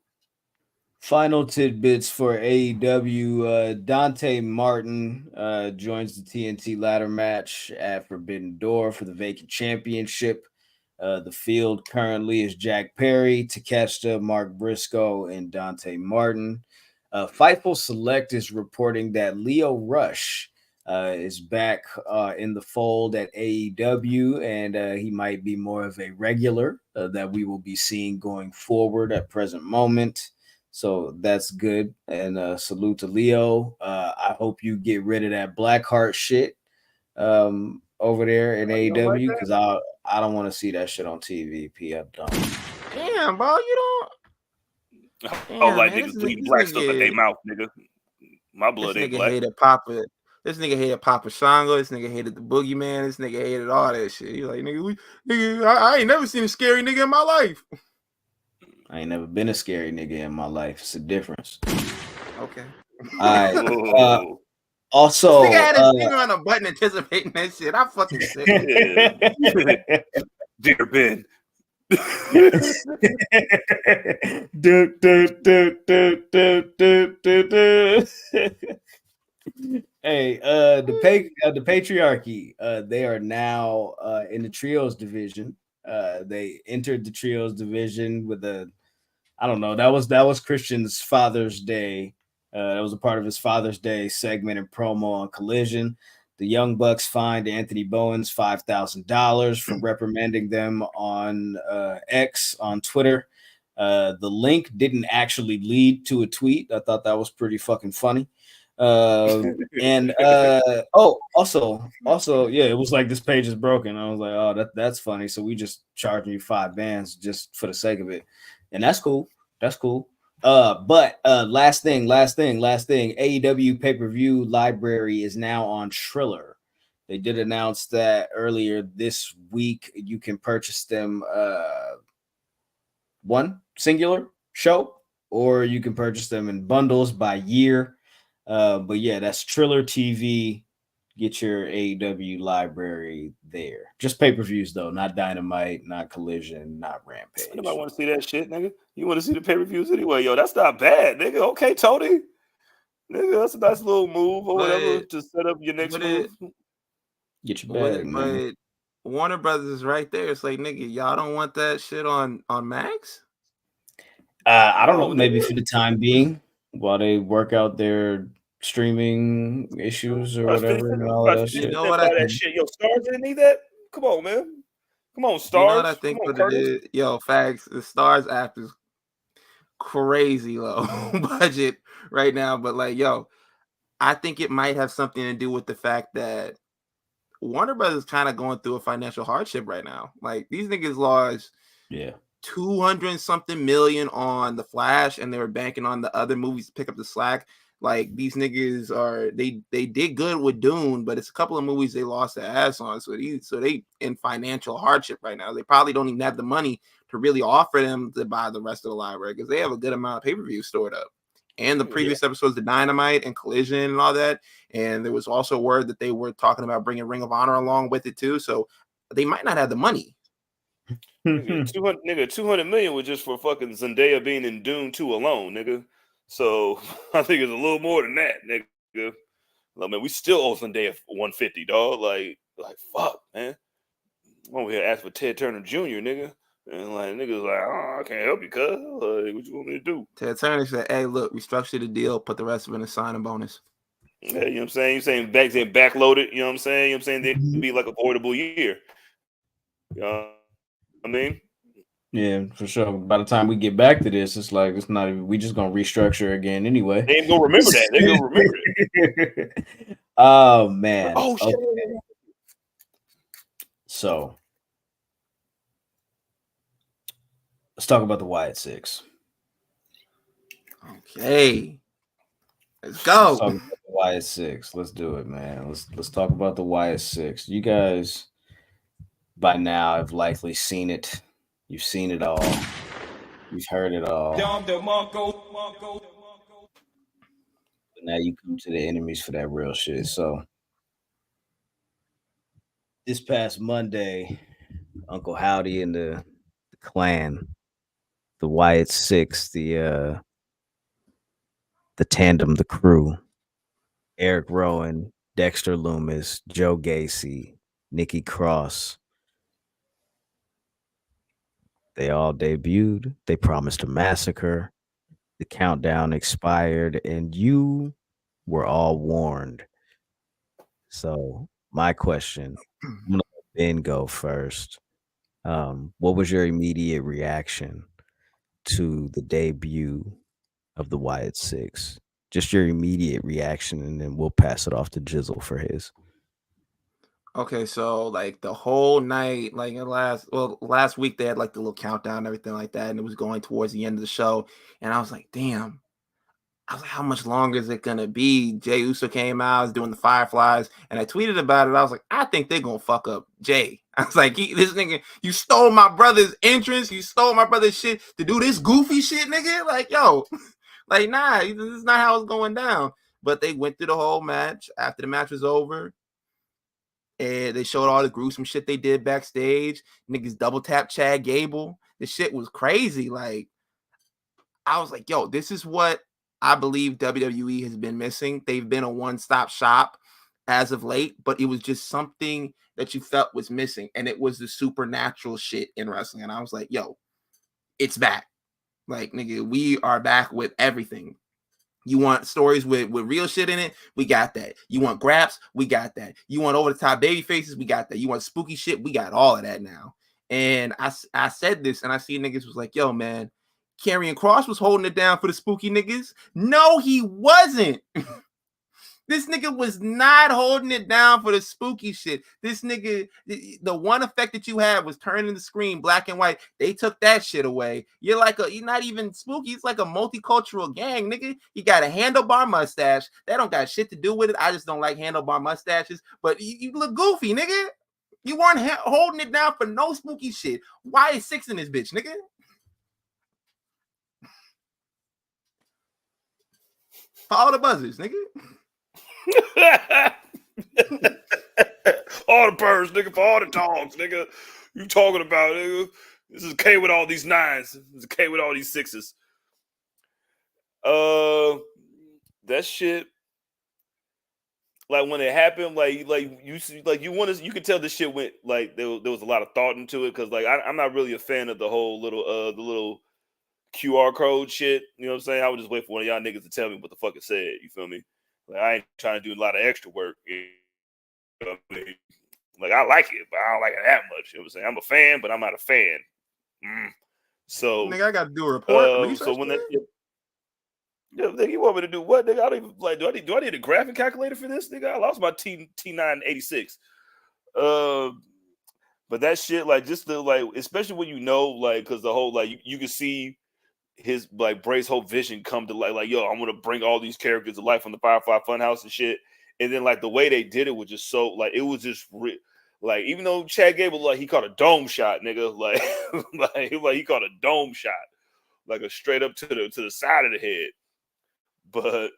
Final tidbits for AEW. Dante Martin joins the TNT ladder match at Forbidden Door for the vacant championship. The field currently is Jack Perry, Takeshita, Mark Briscoe, and Dante Martin. Fightful Select is reporting that Leo Rush is back in the fold at AEW, and he might be more of a regular that we will be seeing going forward at present moment. So that's good. And salute to Leo. I hope you get rid of that Blackheart shit over there in AEW, because I don't want to see that shit on TV. I don't. Damn, bro, you don't. Damn, like niggas bleed black stuff at their mouth, nigga. My blood ain't black. This nigga hated Papa Shango. This nigga hated the Boogeyman. This nigga hated all that shit. He like, nigga, I ain't never seen a scary nigga in my life. I ain't never been a scary nigga in my life. It's a difference. Okay. All right. Also, this nigga had his finger on a button anticipating that shit. I fucking sick. Dear Ben. Hey, the patriarchy, they are now in the trios division. They entered the trios division with I don't know, that was Christian's Father's Day. That was a part of his Father's Day segment and promo on Collision. The Young Bucks fined Anthony Bowens $5,000 for reprimanding them on X on Twitter. The link didn't actually lead to a tweet. I thought that was pretty fucking funny. Also, yeah, it was like this page is broken. I was like, oh, that's funny. So we just charging you $5 just for the sake of it, and that's cool. That's cool. But last thing, AEW pay-per-view library is now on Triller. They did announce that earlier this week. You can purchase them one singular show, or you can purchase them in bundles by year. But yeah, that's Triller TV. Get your AEW library there. Just pay-per-views though, not Dynamite, not Collision, not Rampage. Nobody want to see that shit, nigga. You want to see the pay-per-views anyway, yo. That's not bad, nigga. Okay, Tony. Nigga, that's a nice little move or whatever to set up your next move. Get your bag, man. But Warner Brothers is right there. It's like, nigga, y'all don't want that shit on Max? I don't know. Maybe for the time being, while they work out their streaming issues or whatever and all that shit. You know what I think? Yo, Stars didn't need that? Come on, man. Come on, Stars. You know what I think what it is? Yo, facts. The Stars app is crazy low budget right now. But like, yo, I think it might have something to do with the fact that Warner Brothers is kind of going through a financial hardship right now. Like, these niggas lost 200 something million on the Flash, and they were banking on the other movies to pick up the slack. Like these niggas are they did good with Dune, but it's a couple of movies they lost their ass on. So they in financial hardship right now. They probably don't even have the money to really offer them to buy the rest of the library because they have a good amount of pay-per-view stored up. And the previous episodes, the Dynamite and Collision and all that. And there was also word that they were talking about bringing Ring of Honor along with it too. So they might not have the money. Nigga, 200 million was just for fucking Zendaya being in Dune 2 alone, nigga. So I think it's a little more than that, nigga. I mean, we still owe Zendaya 150, dog. Like fuck, man. I'm over here asking for Ted Turner Jr., nigga. And like niggas like, oh, I can't help you, cuz. Like, what you want me to do? Ted Turner said, hey, look, we structured the deal, put the rest of it in a signing bonus. Yeah, you know what I'm saying? You're saying backloaded, you know what I'm saying? You know what I'm saying? It'd be like a voidable year. You know what I mean? Yeah, for sure. By the time we get back to this, it's like it's not even. We just gonna restructure again anyway. They ain't gonna remember that. They gonna remember it. Oh man. Oh shit. Okay. So let's talk about the Wyatt Six. Okay, let's go. Let's talk about the Wyatt Six. Let's do it, man. Let's talk about the Wyatt Six. You guys, by now, have likely seen it. You've seen it all. You've heard it all. But now you come to the enemies for that real shit. So this past Monday, Uncle Howdy and the clan, the Wyatt Six, the tandem, the crew, Eric Rowan, Dexter Loomis, Joe Gacy, Nikki Cross. They all debuted. They promised a massacre. The countdown expired, and you were all warned. So my question, I'm gonna let Ben go first. What was your immediate reaction to the debut of the Wyatt Six? Just your immediate reaction, and then we'll pass it off to Jizzle for his. Okay, so like the whole night, like last week they had like the little countdown and everything like that, and it was going towards the end of the show, and I was like, damn. I was like, how much longer is it gonna be? Jay Uso came out, was doing the Fireflies, and I tweeted about it. I was like, I think they're gonna fuck up Jay. I was like, this nigga, you stole my brother's entrance, you stole my brother's shit to do this goofy shit, nigga. Like, yo, like, nah, this is not how it's going down. But they went through the whole match. After the match was over, and they showed all the gruesome shit they did backstage. Niggas double tap Chad Gable. The shit was crazy. Like, I was like, yo, this is what I believe WWE has been missing. They've been a one-stop shop as of late, but it was just something that you felt was missing, and it was the supernatural shit in wrestling. And I was like, yo, it's back. Like, nigga, we are back with everything. You want stories with real shit in it? We got that. You want graps? We got that. You want over-the-top baby faces? We got that. You want spooky shit? We got all of that now. And I said this, and I see niggas was like, yo, man, Karrion Kross was holding it down for the spooky niggas. No, he wasn't. This nigga was not holding it down for the spooky shit. This nigga, the one effect that you had was turning the screen black and white. They took that shit away. You're not even spooky. It's like a multicultural gang, nigga. You got a handlebar mustache. That don't got shit to do with it. I just don't like handlebar mustaches. But you look goofy, nigga. You weren't holding it down for no spooky shit. Wyatt Six in this bitch, nigga. For all the buzzers, nigga. All the birds, nigga, for all the dogs, nigga. You talking about, nigga? This is K with all these nines. This is K with all these sixes. That shit. Like when it happened, you could tell this shit went like there was a lot of thought into it because like I'm not really a fan of the whole the little QR code shit. You know what I'm saying? I would just wait for one of y'all niggas to tell me what the fuck it said. You feel me? Like I ain't trying to do a lot of extra work. You know what I mean? Like I like it, but I don't like it that much. You know what I'm saying? I'm a fan, but I'm not a fan. So nigga, I got to do a report. So when that nigga, you want me to do what? Nigga, I don't even like. Do I need a graphic calculator for this? Nigga, I lost my T986. But that shit, like, just the like, especially when you know, like, because the whole like you can see his like Bray's whole vision come to like yo, I'm gonna bring all these characters to life on the Firefly Funhouse and shit. And then like the way they did it was just so like it was just like even though Chad Gable like he caught a dome shot, nigga, like like he caught a dome shot, like a straight up to the side of the head. But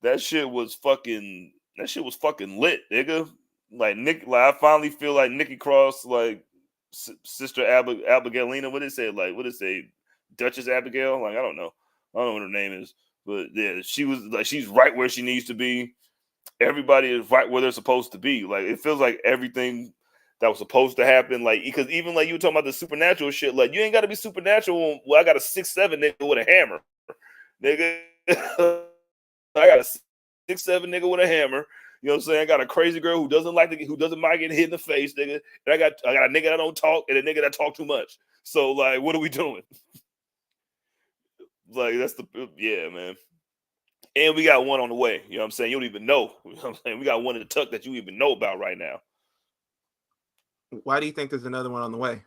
that shit was fucking lit, nigga. Like Nick, like I finally feel like Nikki Cross, like Sister Abigailina. What did it say? Like what did it say? Duchess Abigail? Like I don't know what her name is, but yeah, she was like she's right where she needs to be. Everybody is right where they're supposed to be. Like it feels like everything that was supposed to happen. Like because even like you were talking about the supernatural shit. Like you ain't got to be supernatural. Well, I got a 6'7" nigga with a hammer, nigga. I got a 6'7" nigga with a hammer. You know what I'm saying? I got a crazy girl who doesn't mind getting hit in the face, nigga. And I got a nigga that don't talk and a nigga that talk too much. So like, what are we doing? Like that's man. And we got one on the way. You know what I'm saying? You don't even know. You know what I'm saying? We got one in the tuck that you even know about right now. Why do you think there's another one on the way?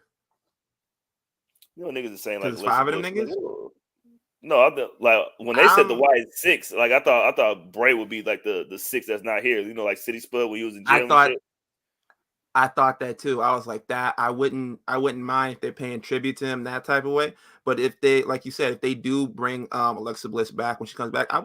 You know, niggas are saying like there's 5 of them niggas. No, like when they said the Wyatt Sick6, like I thought Bray would be like the 6 that's not here. You know, like City Spud when he was in jail. I thought that too. I was like that. I wouldn't mind if they're paying tribute to him that type of way. But if they, like you said, if they do bring Alexa Bliss back when she comes back, I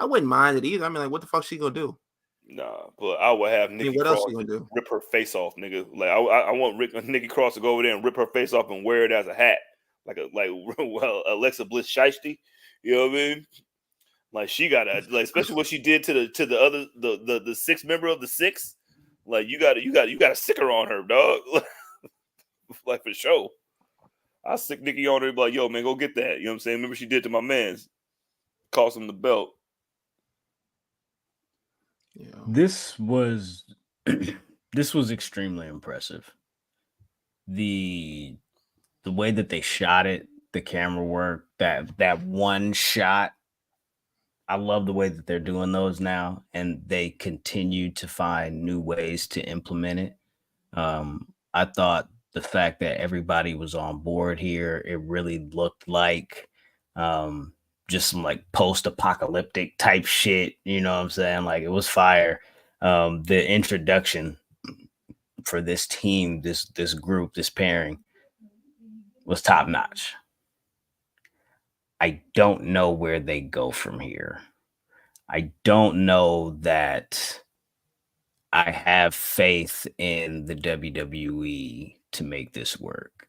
wouldn't mind it either. I mean, like, what the fuck she gonna do? Nah, but I would have Nikki Cross rip her face off, nigga. Like I want Nikki Cross to go over there and rip her face off and wear it as a hat, like Alexa Bliss shiesty. You know what I mean? Like she got like, especially what she did to the other the 6th member of the 6. Like you got a sticker on her, dog. Like for sure. I stick Nikki on her and be like, yo, man, go get that. You know what I'm saying? Remember she did to my man's. Cost him the belt. Yeah. This was extremely impressive. The way that they shot it, the camera work, that one shot. I love the way that they're doing those now, and they continue to find new ways to implement it. I thought the fact that everybody was on board here, it really looked like just some like post-apocalyptic type shit. You know what I'm saying? Like it was fire. The introduction for this team, this group, this pairing was top notch. I don't know where they go from here. I don't know that I have faith in the WWE to make this work.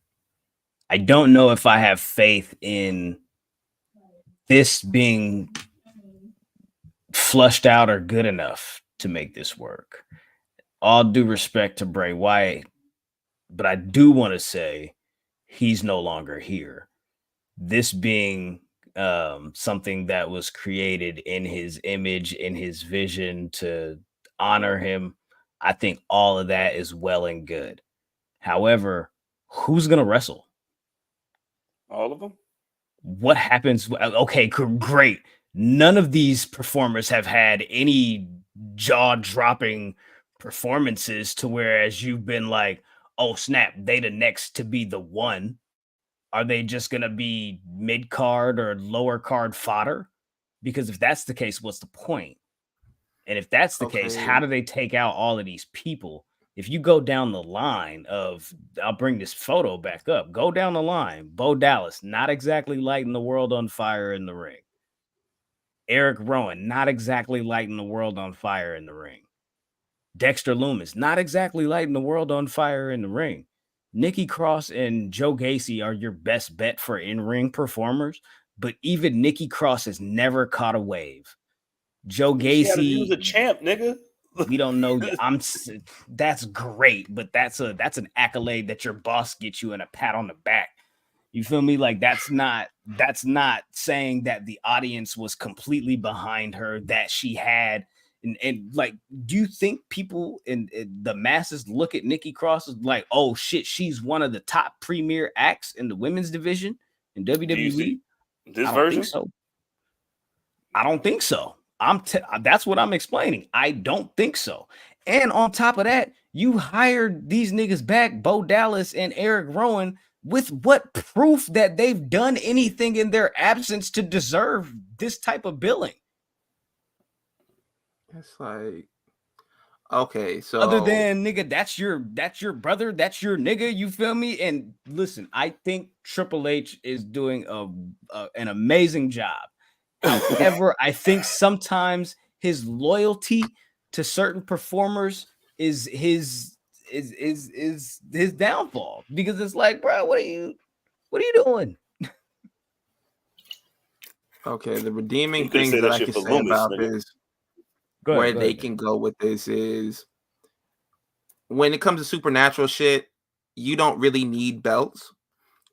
I don't know if I have faith in this being flushed out or good enough to make this work. All due respect to Bray Wyatt, but I do want to say he's no longer here. This being something that was created in his image, in his vision to honor him, I think all of that is well and good. However, who's going to wrestle? All of them? What happens? Okay, great. None of these performers have had any jaw-dropping performances to whereas you've been like, oh, snap, they the next to be the one. Are they just going to be mid-card or lower-card fodder? Because if that's the case, what's the point? And if that's the case, how do they take out all of these people? If you go down the line of, I'll bring this photo back up. Go down the line. Bo Dallas, not exactly lighting the world on fire in the ring. Eric Rowan, not exactly lighting the world on fire in the ring. Dexter Lumis, not exactly lighting the world on fire in the ring. Nikki Cross and Joe Gacy are your best bet for in-ring performers, but even Nikki Cross has never caught a wave. Joe Gacy, he was a champ, nigga. We don't know. That's great, but that's an accolade that your boss gets you and a pat on the back. You feel me? Like that's not saying that the audience was completely behind her, that she had. And like, do you think people in the masses look at Nikki Cross as like, oh shit, she's one of the top premier acts in the women's division in WWE? This version? I don't think so. That's what I'm explaining. I don't think so. And on top of that, You hired these niggas back, Bo Dallas and Eric Rowan, with what proof that they've done anything in their absence to deserve this type of billing? It's like, okay, so Other than nigga, that's your brother, that's your nigga, you feel me? And listen, I think Triple H is doing an amazing job. However, I think sometimes his loyalty to certain performers is his downfall, because it's like, bro, what are you doing? okay, the redeeming You could've things said that that I shit can for say Loomis, about nigga. this, Go where ahead, they can go with this is, when it comes to supernatural shit, you don't really need belts.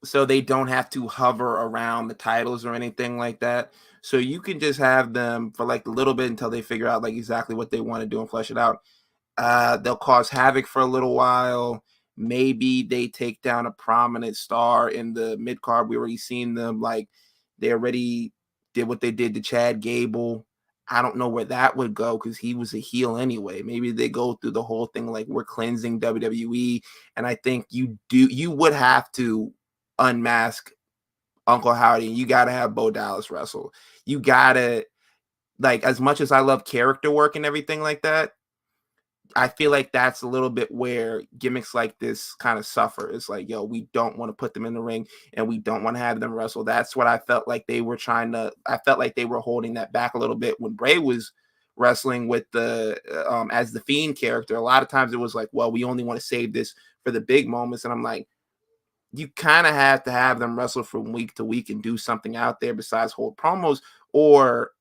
So they don't have to hover around the titles or anything like that. So you can just have them for like a little bit until they figure out like exactly what they want to do and flesh it out. They'll cause havoc for a little while. Maybe they take down a prominent star in the mid card. We already seen them, like they already did what they did to Chad Gable. I don't know where that would go because he was a heel anyway. Maybe they go through the whole thing like we're cleansing WWE, and I think you would have to unmask Uncle Howdy. You got to have Bo Dallas wrestle. You got to, like, as much as I love character work and everything like that, I feel like that's a little bit where gimmicks like this kind of suffer. It's like, yo, we don't want to put them in the ring and we don't want to have them wrestle. That's what I felt like they were I felt like they were holding that back a little bit when Bray was wrestling with the as the Fiend character. A lot of times it was like, well, we only want to save this for the big moments. And I'm like, you kind of have to have them wrestle from week to week and do something out there besides hold promos, or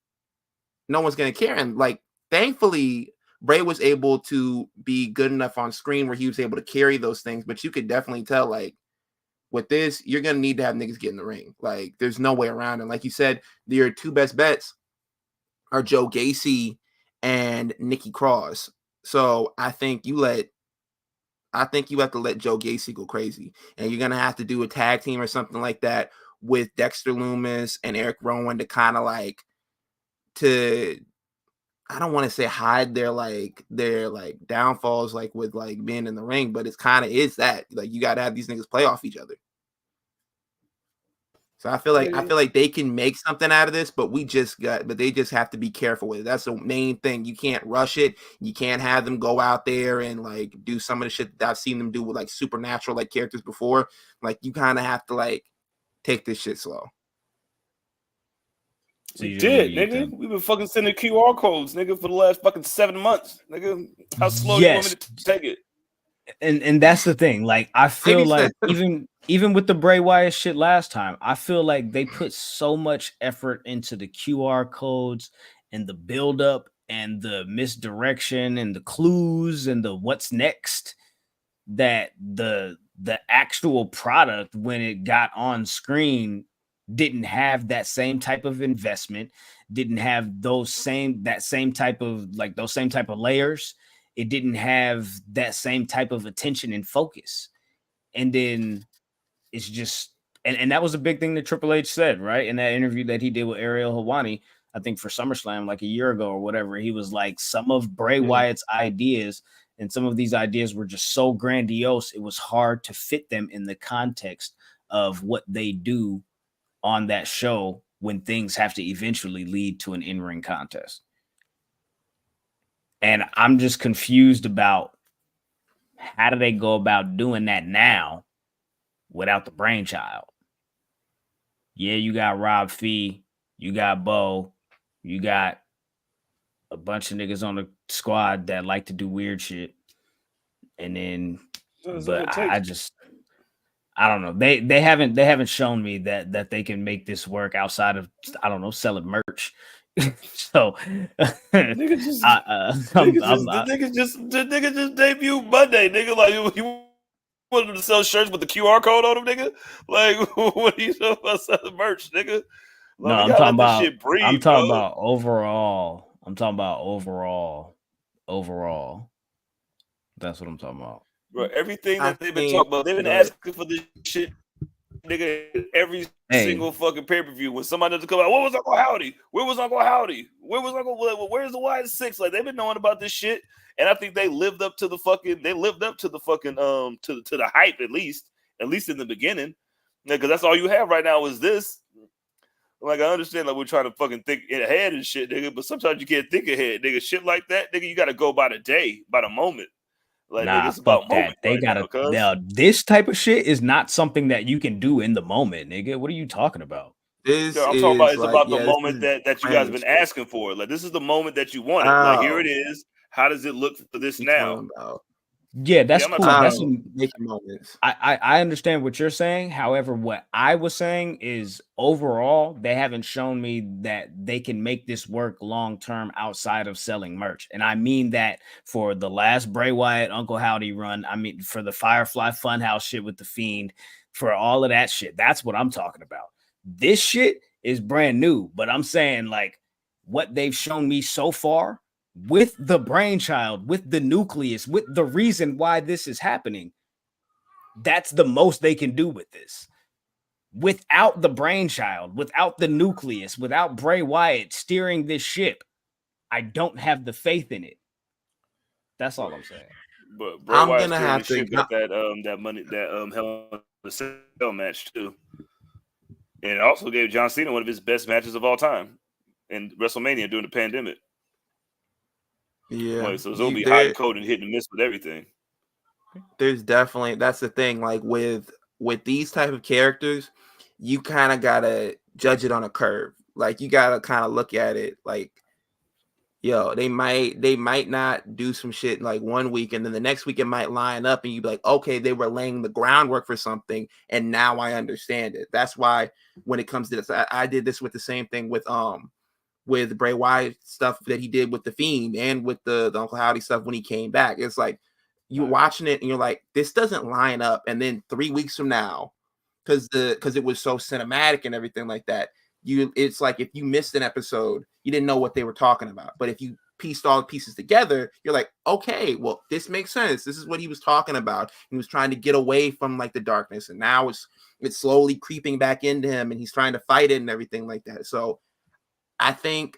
no one's going to care. And like, thankfully, Bray was able to be good enough on screen where he was able to carry those things. But you could definitely tell, like, with this, you're going to need to have niggas get in the ring. Like, there's no way around it. Like you said, your two best bets are Joe Gacy and Nikki Cross. So I think you have to let Joe Gacy go crazy. And you're going to have to do a tag team or something like that with Dexter Lumis and Eric Rowan to kind of like, I don't want to say hide their downfalls, like with like being in the ring, but it's kind of is that, like, you got to have these niggas play off each other. So I feel like they can make something out of this, but they just have to be careful with it. That's the main thing. You can't rush it. You can't have them go out there and like do some of the shit that I've seen them do with like supernatural like characters before. Like, you kind of have to like take this shit slow. So We did, nigga. We've been fucking sending QR codes, nigga, for the last fucking 7 months, nigga. How slow you want me to take it? And that's the thing. Like, I feel like even with the Bray Wyatt shit last time, I feel like they put so much effort into the QR codes and the buildup and the misdirection and the clues and the what's next, that the actual product, when it got on screen, didn't have that same type of investment, didn't have those same type of layers. It didn't have that same type of attention and focus. And then it's just, and that was a big thing that Triple H said, right? In that interview that he did with Ariel Helwani, I think for SummerSlam, like a year ago or whatever, he was like, some of Bray Wyatt's ideas and some of these ideas were just so grandiose, it was hard to fit them in the context of what they do on that show when things have to eventually lead to an in-ring contest. And I'm just confused about how do they go about doing that now without the brainchild? Yeah, you got Rob Fee, you got Bo, you got a bunch of niggas on the squad that like to do weird shit. And then, but I don't know. They haven't shown me that they can make this work outside of, I don't know, selling merch. So nigga just debuted Monday, nigga. Like, you wanted them to sell shirts with the QR code on them, nigga? Like, what are you talking about selling merch, nigga? No, I'm talking about overall. I'm talking about overall. That's what I'm talking about. Bro, everything that they've been talking about, they've been asking for this shit nigga, every Hey. single fucking pay-per-view when somebody doesn't come out, where was Uncle Howdy? Where was Uncle Howdy? Where was Uncle? Where's the Wyatt Sick6? Like they've been knowing about this shit, and I think they lived up to the fucking to the hype at least in the beginning, because that's all you have right now is this. Like I understand, like we're trying to fucking think ahead and shit, nigga, but sometimes you can't think ahead, nigga. Shit like that, nigga, you got to go by the day, by the moment. Like, nah, nigga, it's about fuck that. moment. They right gotta. now, This type of shit is not something that you can do in the moment, nigga. What are you talking about? This I'm talking about is it's like, about yeah, the this moment is that you guys planning have been shit. asking for. Like this is the moment that you wanted. Like here it Oh, is. How does it look for this you now? talking about? Yeah, that's I'm not cool. talking That's about Making moments. I understand what you're saying. However, what I was saying is overall, they haven't shown me that they can make this work long term outside of selling merch. And I mean that for the last Bray Wyatt Uncle Howdy run. I mean, for the Firefly Funhouse shit with the Fiend, for all of that shit. That's what I'm talking about. This shit is brand new, but I'm saying like what they've shown me so far with the brainchild, with the nucleus, with the reason why this is happening. That's the most they can do with this. Without the brainchild, without the nucleus, without Bray Wyatt steering this ship, I don't have the faith in it. That's all I'm saying. But Bray I'm Wyatt gonna still have this to. shit got that money that Hell in a Cell match too. And it also gave John Cena one of his best matches of all time in WrestleMania during the pandemic. Yeah, Like, so it's gonna be hot and cold and hit and miss with everything. there's definitely, that's the thing. Like with these type of characters, you kind of gotta judge it on a curve. Like you gotta kind of look at it like, yo, they might not do some shit like 1 week, and then the next week it might line up, and you be like, okay, they were laying the groundwork for something, and now I understand it. That's why when it comes to this, I did this with the same thing with Bray Wyatt stuff that he did with the Fiend and with the Uncle Howdy stuff when he came back. It's like you're watching it and you're like, this doesn't line up. And then 3 weeks from now, because it was so cinematic and everything like that, it's like if you missed an episode, you didn't know what they were talking about. But if you pieced all the pieces together, you're like, okay, well, this makes sense. This is what he was talking about. He was trying to get away from like the darkness, and now it's slowly creeping back into him, and he's trying to fight it and everything like that. So I think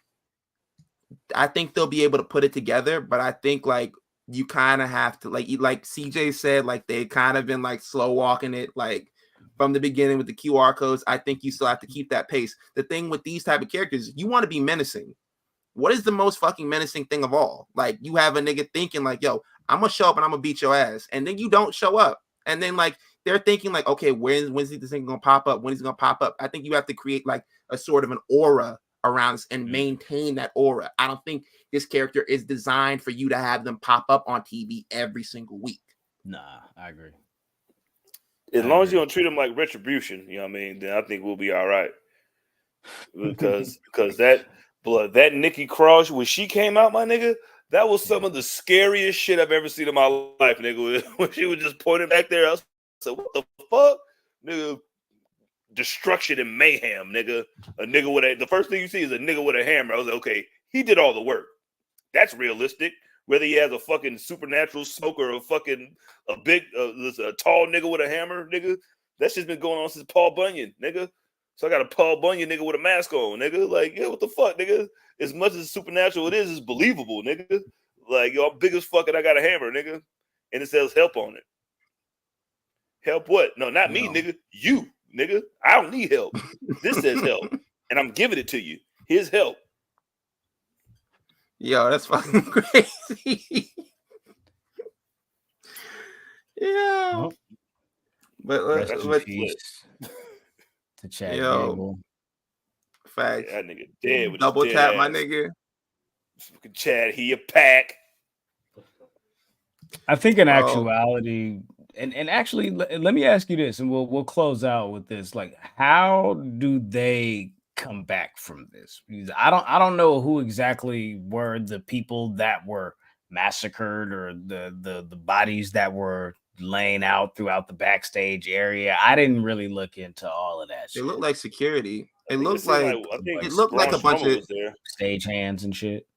they'll be able to put it together, but I think like you kind of have to like CJ said, like they kind of been like slow walking it like from the beginning with the QR codes. I think you still have to keep that pace. The thing with these type of characters, you want to be menacing. What is the most fucking menacing thing of all? Like you have a nigga thinking like, yo, I'm gonna show up and I'm gonna beat your ass, and then you don't show up, and then like they're thinking like, okay, when's this thing gonna pop up? When is it gonna pop up? I think you have to create like a sort of an aura around us and maintain that aura. I don't think this character is designed for you to have them pop up on TV every single week. Nah, I agree. As long as you don't treat them like retribution, you know what I mean, then I think we'll be all right. Because that Nikki Cross, when she came out, my nigga, that was some of the scariest shit I've ever seen in my life, nigga. When she was just pointing back there, I was like, what the fuck? Nigga, destruction and mayhem, nigga. A nigga with the first thing you see is a nigga with a hammer. I was like, okay, he did all the work. That's realistic. Whether he has a fucking supernatural smoke or a fucking a tall nigga with a hammer, nigga, that's just been going on since Paul Bunyan, nigga. So I got a Paul Bunyan nigga with a mask on, nigga. Like, yeah, what the fuck, nigga? As much as supernatural it is, it's believable, nigga. Like, yo, I'm big as fuck and I got a hammer, nigga. And it says help on it. Help what? No, not me, nigga. You. Nigga, I don't need help. This says help, and I'm giving it to you. Here's help. Yo, that's fucking crazy. Yeah, but to Chad Gable. Facts. Yeah, that nigga dead with double his tap, dead my ass. nigga. Chad, he a pack. I think in actuality. And actually, let me ask you this, and we'll close out with this. Like, how do they come back from this? Because I don't know who exactly were the people that were massacred or the bodies that were laying out throughout the backstage area. I didn't really look into all of that shit. It looked like security. It looked like a bunch of stage hands and shit.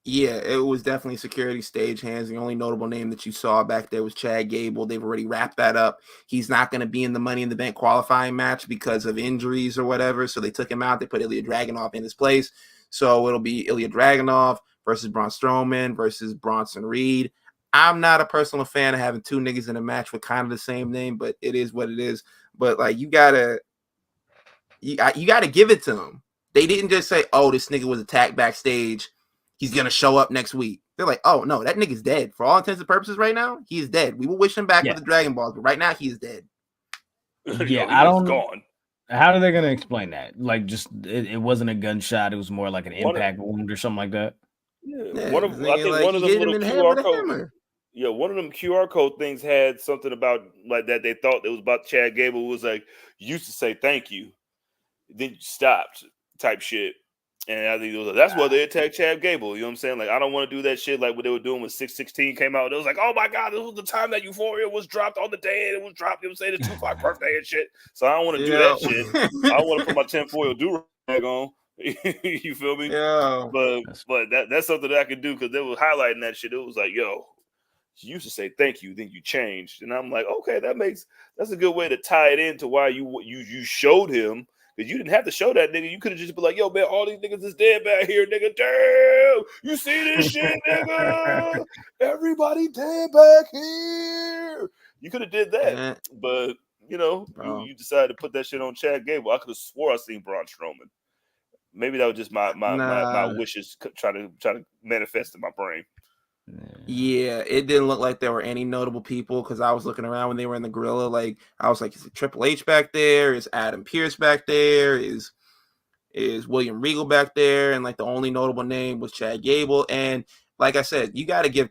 Yeah, it was definitely security stagehands. The only notable name that you saw back there was Chad Gable. They've already wrapped that up. He's not going to be in the Money in the Bank qualifying match because of injuries or whatever. So they took him out. They put Ilya Dragunov in his place. So it'll be Ilya Dragunov versus Braun Strowman versus Bronson Reed. I'm not a personal fan of having two niggas in a match with kind of the same name, but it is what it is. But like you gotta give it to them. They didn't just say, "Oh, this nigga was attacked backstage. He's gonna show up next week." They're like, "Oh no, that nigga's dead. For all intents and purposes, right now, he is dead. We will wish him back with the Dragon Balls, but right now he is dead." Yeah, I don't know. How are they gonna explain that? Like, just it wasn't a gunshot. It was more like an impact wound or something like that. Yeah, one of them little QR codes. Yeah, one of them QR code things had something about like that. They thought it was about Chad Gable. Was like used to say thank you, then you stopped type shit. And I think it was like, that's why they attacked Chad Gable. You know what I'm saying? Like, I don't want to do that shit like what they were doing when 616 came out. It was like, oh my God, this was the time that Euphoria was dropped on the day and it was dropped. You know what I'm saying? The Tupac birthday and shit. So I don't want to do that shit. I don't want to put my tinfoil do-rag on. You feel me? Yeah. But that's something that I could do because they were highlighting that shit. It was like, yo, you used to say thank you, then you changed. And I'm like, okay, that's a good way to tie it into why you showed him. Because you didn't have to show that nigga. You could have just been like, yo, man, all these niggas is dead back here, nigga. Damn, you see this shit, nigga? Everybody dead back here. You could have did that. But, you decided to put that shit on Chad Gable. I could have swore I seen Braun Strowman. Maybe that was just my wishes trying to manifest in my brain. Yeah, it didn't look like there were any notable people because I was looking around when they were in the gorilla. Like I was like, is it Triple H back there? Is Adam Pearce back there? Is William Regal back there? And like the only notable name was Chad Gable. And like I said, you gotta give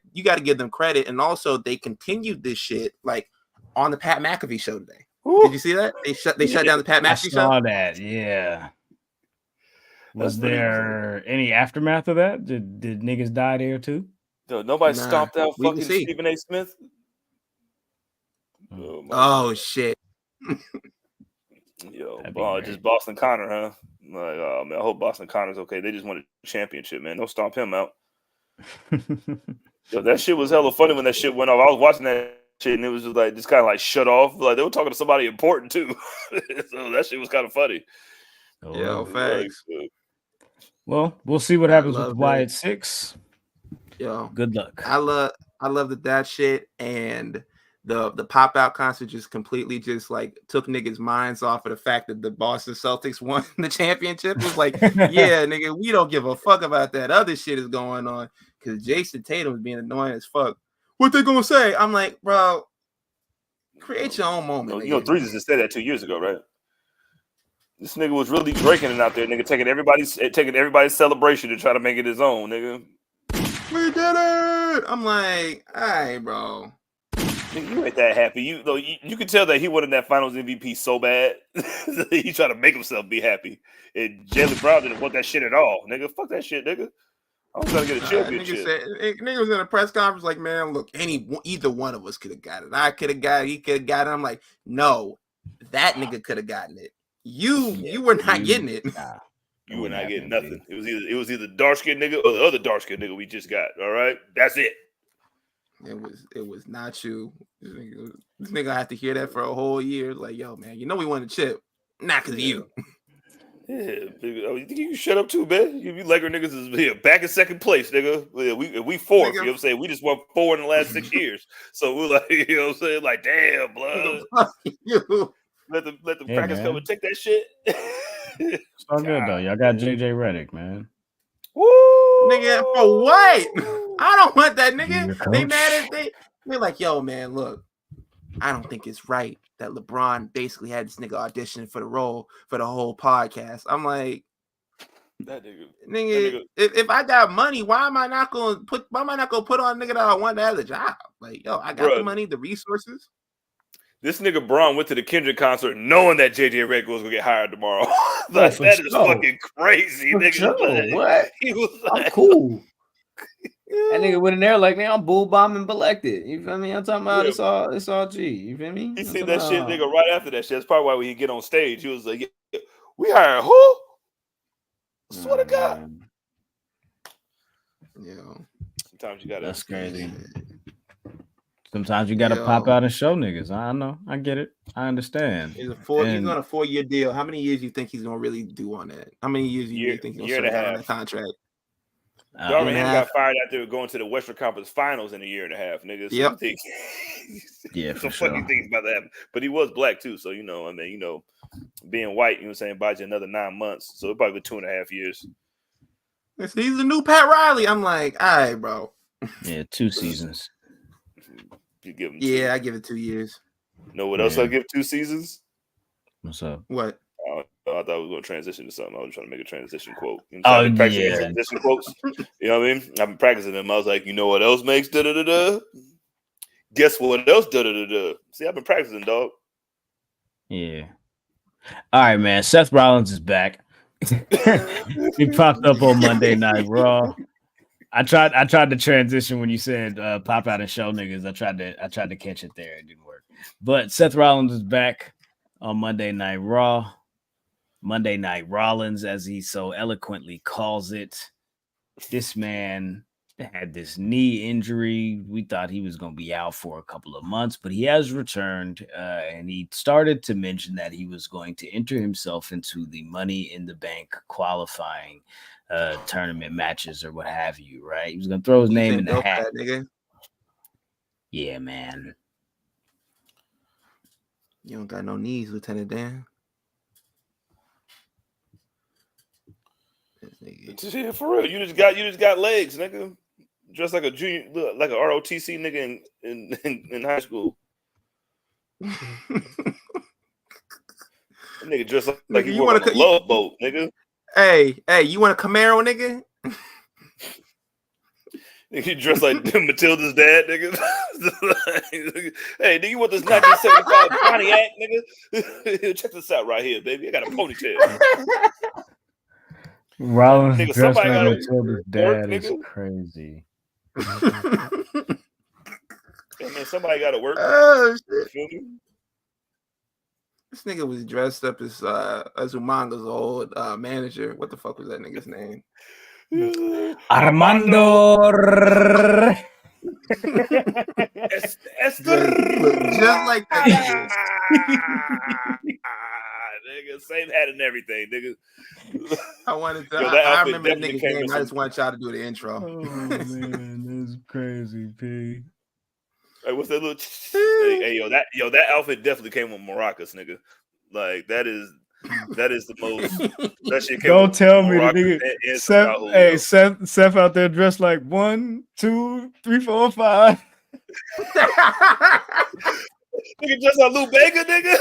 them credit. And also they continued this shit like on the Pat McAfee show today. Ooh. Did you see that? They shut down the Pat McAfee show. I saw that, yeah. Was there any aftermath of that? Did niggas die there too? Yo, nobody stomped out fucking Stephen A. Smith. Oh shit. Yo, just Boston Connor, huh? Like, oh man, I hope Boston Connor's okay. They just won a championship, man. Don't stomp him out. Yo, that shit was hella funny when that shit went off. I was watching that shit and it was just kind of like shut off. Like they were talking to somebody important too. So that shit was kind of funny. Yo, facts. Well, we'll see what happens with Wyatt Sick6. Yo, good luck. I love that shit and the pop out concert just completely just like took niggas' minds off of the fact that the Boston Celtics won the championship. It was like, yeah, nigga, we don't give a fuck about that other shit is going on because Jason Tatum was being annoying as fuck. What they gonna say? I'm like, bro, create your own moment. Threes just said that 2 years ago, right? This nigga was really breaking it out there, nigga, taking everybody's celebration to try to make it his own, nigga. We did it! I'm like, all right, bro. You ain't that happy. You can tell that he wanted that Finals MVP so bad. He tried to make himself be happy. And Jaylen Brown didn't want that shit at all, nigga. Fuck that shit, nigga. I was trying to get a championship. Nigga was in a press conference like, man, look, either one of us could have got it. I could have got it. He could have got it. I'm like, no, that nigga could have gotten it. You were not getting it. Nah. You were not getting nothing. It was either dark skinned nigga or the other dark skinned nigga we just got. All right, that's it. It was not you. This nigga have to hear that for a whole year. Like, yo, man, we won the chip, not because of you. Yeah, you think you can shut up too, man? You Laker niggas is back in second place, nigga. We fourth. Nigga. You know what I'm saying? We just won 4 in the last 6 years. So we're like, you know what I'm saying? Like, damn, blood. Let the crackers come and take that shit. It's all good though. Y'all got JJ Redick, man. Woo! Nigga, for what? I don't want that nigga. They mad at they're like, yo, man, look, I don't think it's right that LeBron basically had this nigga audition for the role for the whole podcast. I'm like, that nigga. If I got money, why am I not gonna put on a nigga that I want to have a job? Like, yo, I got the money, the resources. This nigga Braun went to the Kendrick concert knowing that JJ Redick was gonna get hired tomorrow. Like, that is fucking crazy, nigga. Sure. What? He was like, I'm cool. That nigga went in there like, man, I'm bull bombing Belected. You feel me? I'm talking about it's all G. You feel me? He seen that shit, nigga, right after that shit. That's probably why when he get on stage, he was like, yeah, we hired who? I swear to God. Sometimes you gotta. That's crazy. Sometimes you gotta pop out and show niggas. I know. I get it. I understand. He's on a 4-year deal. How many years do you think he's gonna really do on that? How many years do you think he's gonna serve out on that contract? Darvin Ham got fired after going to the Western Conference Finals in a year and a half, nigga. So yep. Yeah, some for funny things about that. But he was black too, so being white, buys you another 9 months. So it probably be 2.5 years. He's the new Pat Riley. I'm like, all right, bro. Yeah, 2 seasons. You give him I give it 2 years. Know what else I give 2 seasons? What's up? What? I thought we were going to transition to something. I was trying to make a transition quote. Transition quotes. You know what I mean? I've been practicing them. I was like, you know what else makes da da da da? Guess what else da da da da? See, I've been practicing, dog. Yeah. All right, man. Seth Rollins is back. He popped up on Monday Night Raw. I tried to transition when you said pop out and show niggas. I tried to catch it there. It didn't work. But Seth Rollins is back on Monday Night Raw. Monday Night Rollins, as he so eloquently calls it. This man had this knee injury. We thought he was going to be out for a couple of months, but he has returned, and he started to mention that he was going to enter himself into the Money in the Bank qualifying tournament matches or what have you, right? He was going to throw his name in the hat. Nigga. Yeah, man. You don't got no knees, Lieutenant Dan. Yeah, for real. You just got legs, nigga. Dressed like a junior, like a ROTC nigga in high school. Nigga dressed like you want a love boat, nigga. Hey, you want a Camaro, nigga? You dress like Matilda's dad, nigga. Hey, do you want this 1975 Pontiac, nigga? Check this out right here, baby. I got a ponytail. Rollins dressed like Matilda's dad is crazy. Hey, man, somebody got to work. Oh, shit. This nigga was dressed up as Umanga's old manager. What the fuck was that nigga's name? Armando. Esther. Just like that. Nigga, same hat and everything, nigga. I wanted to. I remember that nigga's name. I just want y'all to do the intro. Oh man, that's crazy, P. Hey, what's that little? Hey, yo, that outfit definitely came with maracas, nigga. Like that is the most. That shit came. Don't tell me the nigga. Seth out there dressed like 1, 2, 3, 4, 5. Nigga just like Lou Bega, nigga.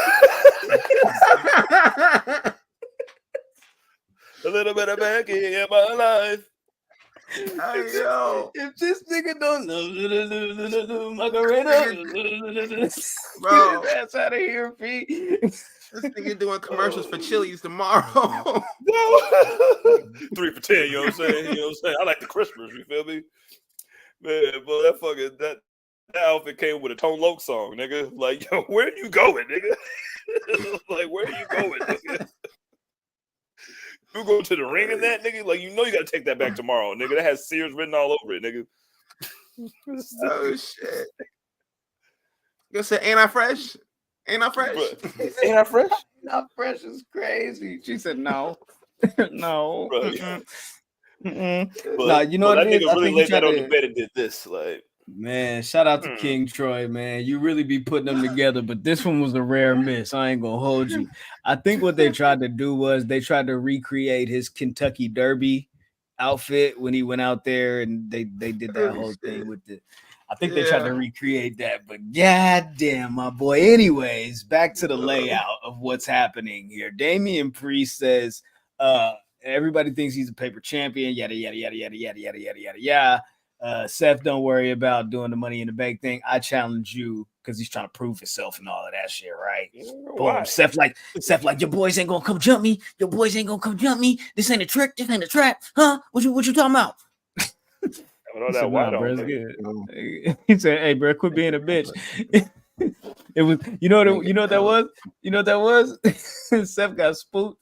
A little bit of back in my life. Hey, yo. If this nigga don't know Margarita, bro, that's out of here, P. This nigga doing commercials for Chili's tomorrow. 3 for 10, you know what I'm saying? You know what I'm saying? I like the Christmas, you feel me? Man, but that outfit came with a Tone Loc song, nigga. Like, yo, where are you going, nigga? Like, where are you going, nigga? You go to the ring in that, nigga? Like, you know you got to take that back tomorrow, nigga. That has Sears written all over it, nigga. Oh, shit. You say, ain't I fresh? Ain't I fresh? Ain't I fresh? Not fresh is crazy. She said, no. No. Nah, you know what that it is? nigga really laid that on the bed and did this, like. Man, shout out to King Troy, man. You really be putting them together, but this one was a rare miss. I ain't gonna hold you. I think what they tried to do was they tried to recreate his Kentucky Derby outfit when he went out there, and they did that whole thing with the. I think they tried to recreate that, but goddamn, my boy. Anyways, back to the layout of what's happening here. Damian Priest says, everybody thinks he's a paper champion. Yada yada yada yada yada yada yada yada yada. Seth, don't worry about doing the Money in the Bank thing. I challenge you because he's trying to prove himself and all of that shit, right? Boom. Seth, like, your boys ain't gonna come jump me. Your boys ain't gonna come jump me. This ain't a trick. This ain't a trap, huh? What you talking about? He said, "Hey, bro, quit being a bitch." It was, you know what that was. Seth got spooked.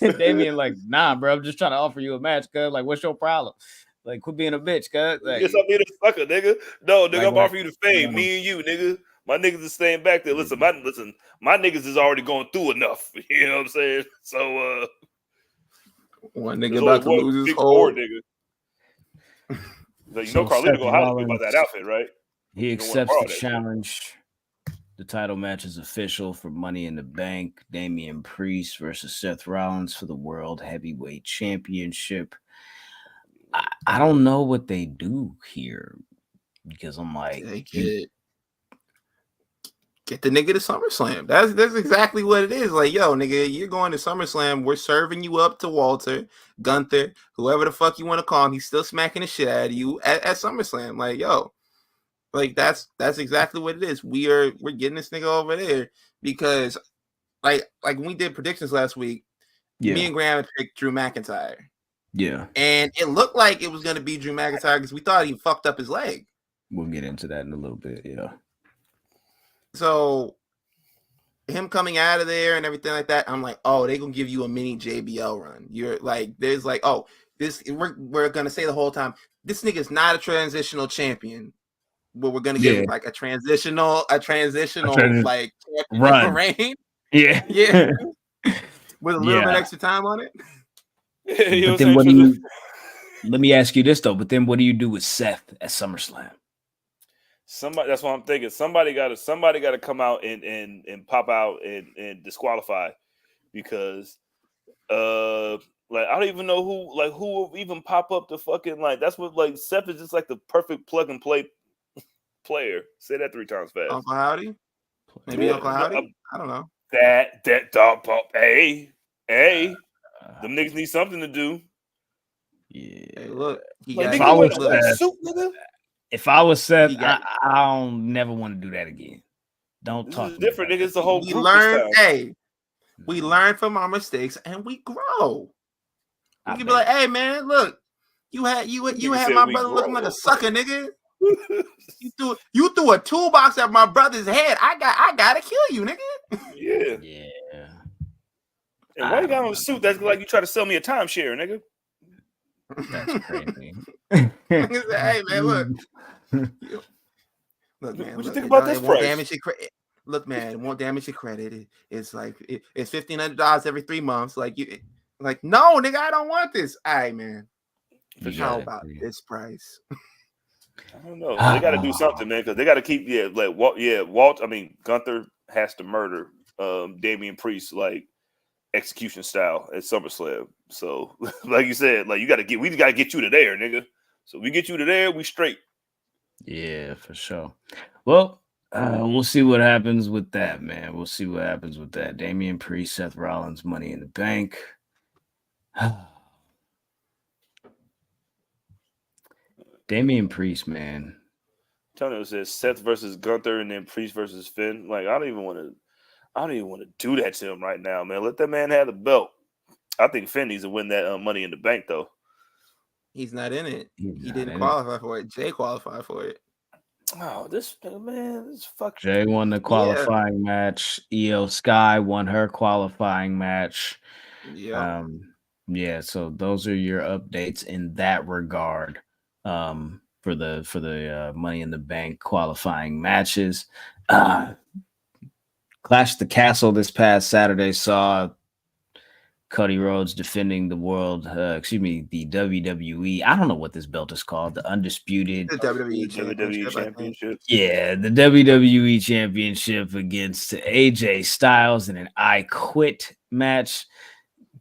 Damian like, nah, bro, I'm just trying to offer you a match, cuz like, what's your problem? Like, quit being a bitch, cuz. Like, Yes, I'm being a sucker, nigga. No, nigga, Like, I'm offering you the fame. Me and you, nigga. My niggas is staying back there. Listen, my niggas is already going through enough. You know what I'm saying? So One there's nigga only about to one lose his big whole. four, nigga. Like, you know So Carlito Seth gonna holler at me about Rollins, that outfit, right? he You don't want to accepts borrow the that shit. challenge. The title match is official for Money in the Bank. Damian Priest versus Seth Rollins for the World Heavyweight Championship. I don't know what they do here because I'm like, Get the nigga to SummerSlam. That's exactly what it is. Like, yo, nigga, you're going to SummerSlam. We're serving you up to Walter, Gunther, whoever the fuck you want to call him. He's still smacking the shit out of you at SummerSlam. Like, yo, like that's exactly what it is. We're getting this nigga over there because, like when we did predictions last week, me and Graham picked Drew McIntyre. Yeah, and it looked like it was going to be Drew McIntyre because we thought he fucked up his leg. We'll get into that in a little bit. Yeah. So him coming out of there and everything like that, I'm like, oh, they're gonna give you a mini JBL run. You're like, there's like, oh, this we're gonna say the whole time, this nigga's not a transitional champion, but we're gonna give him like a transitional like run reign. Yeah. With a little bit extra time on it. But then what do you? Let me ask you this though. But then what do you do with Seth at SummerSlam? Somebody, that's what I'm thinking. Somebody got to come out and pop out and disqualify because like I don't even know who will even pop up the fucking like that's what like Seth is just like the perfect plug and play player. Say that 3 times fast. Uncle Howdy? Maybe Uncle Howdy? I don't know. That dog pop. Hey, them niggas need something to do. Yeah. Hey, look, if I was Seth, I don't never want to do that again. Don't this talk. Is different, nigga. It's the whole we group. We learn from our mistakes and we grow. We can be like, hey man, look, you had my brother looking like a sucker, nigga. you threw a toolbox at my brother's head. I gotta kill you, nigga. Yeah. And why you got on a suit that's like you try to sell me a timeshare, nigga? That's crazy. Hey man, look, man. What you think about this price? Look, man, it won't damage your credit. It's like it's $1,500 every 3 months. Like no, nigga, I don't want this. All right, man. How about this price? I don't know. They got to do something, man, because they got to keep Walt. I mean, Gunther has to murder Damian Priest like execution style at SummerSlam. So, like you said, like we got to get you to there, nigga. So we get you to there, we straight. Yeah, for sure. Well, we'll see what happens with that, man. We'll see what happens with that. Damian Priest, Seth Rollins, Money in the Bank. Damian Priest, man. Tony it says Seth versus Gunther and then Priest versus Finn. Like I don't even want to do that to him right now, man. Let that man have the belt. I think Finn needs to win that Money in the Bank though. He's not in it. He didn't qualify for it. Jay qualified for it. Oh, this fuck. Jay won the qualifying match. Io Sky won her qualifying match. Yeah. So those are your updates in that regard. For the Money in the Bank qualifying matches. Clash at the Castle this past Saturday saw Cody Rhodes defending the the WWE. I don't know what this belt is called. The Undisputed WWE Championship. Yeah, the WWE Championship against AJ Styles in an I Quit match.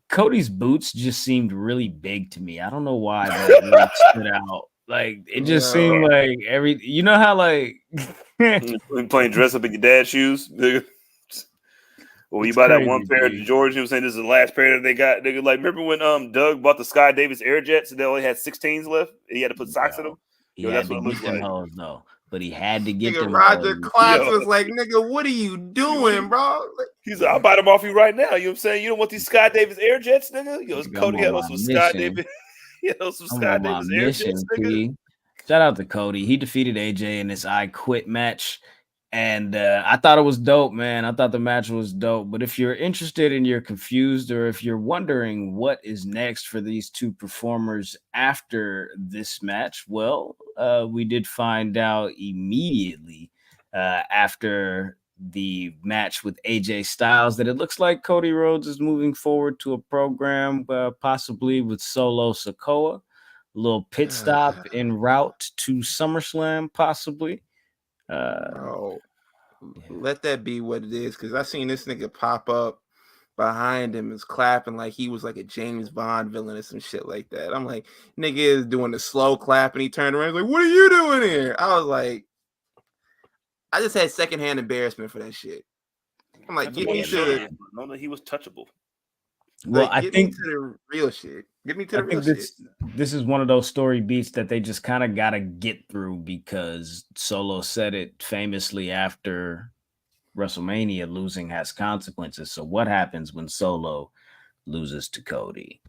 Cody's boots just seemed really big to me. I don't know why that really stood out. Like it just seemed like you know how like playing dress up in your dad's shoes, nigga. When you buy that one pair of George, he was saying this is the last pair that they got, nigga. Like remember when Doug bought the Sky Davis Air Jets and they only had 16s left and he had to put socks in them? That's what it looks like. Though. But he had to get them. Roger Klotz was like, nigga, what are you doing, bro? He's like, I'll buy them off you right now. You know what I'm saying? You don't want these Sky Davis Air Jets, nigga? Yo, Cody had some Sky Davis. Some Sky Davis Air Jets, nigga. Shout out to Cody. He defeated AJ in this I Quit match. And I thought it was dope, man. I thought the match was dope. But if you're interested and you're confused, or if you're wondering what is next for these two performers after this match, well, we did find out immediately after the match with AJ Styles that it looks like Cody Rhodes is moving forward to a program, possibly with Solo Sikoa. A little pit stop en route to SummerSlam, possibly. Bro, let that be what it is, because I seen this nigga pop up behind him is clapping like he was like a James Bond villain or some shit like that. I'm like, nigga is doing the slow clap, and he turned around like, "What are you doing here?" I was like, I just had secondhand embarrassment for that shit. I'm like, get me to the. No, he was touchable. Well, like, get me to the real shit. Get me to the real shit. This is one of those story beats that they just kind of gotta get through, because Solo said it famously after WrestleMania: losing has consequences. So what happens when Solo loses to Cody?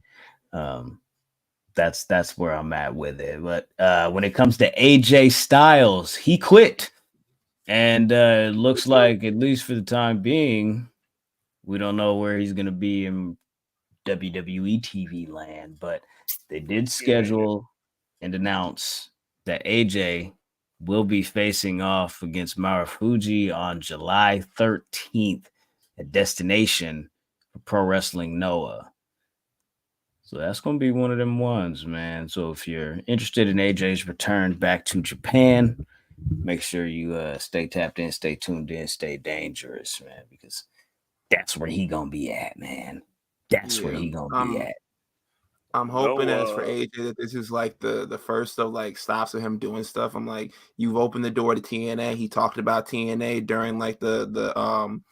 That's where I'm at with it. But when it comes to AJ Styles, he quit. And it looks like, at least for the time being, we don't know where he's going to be in WWE TV land, but they did schedule and announce that AJ will be facing off against Marufuji on July 13th at Destination for Pro Wrestling Noah. So that's going to be one of them ones, man. So if you're interested in AJ's return back to Japan, make sure you stay tapped in, stay tuned in, stay dangerous, man, because that's where he gonna be at, man. That's where he gonna be at. I'm hoping as for AJ that this is like the first of like stops of him doing stuff. I'm like, you've opened the door to TNA. He talked about TNA during like the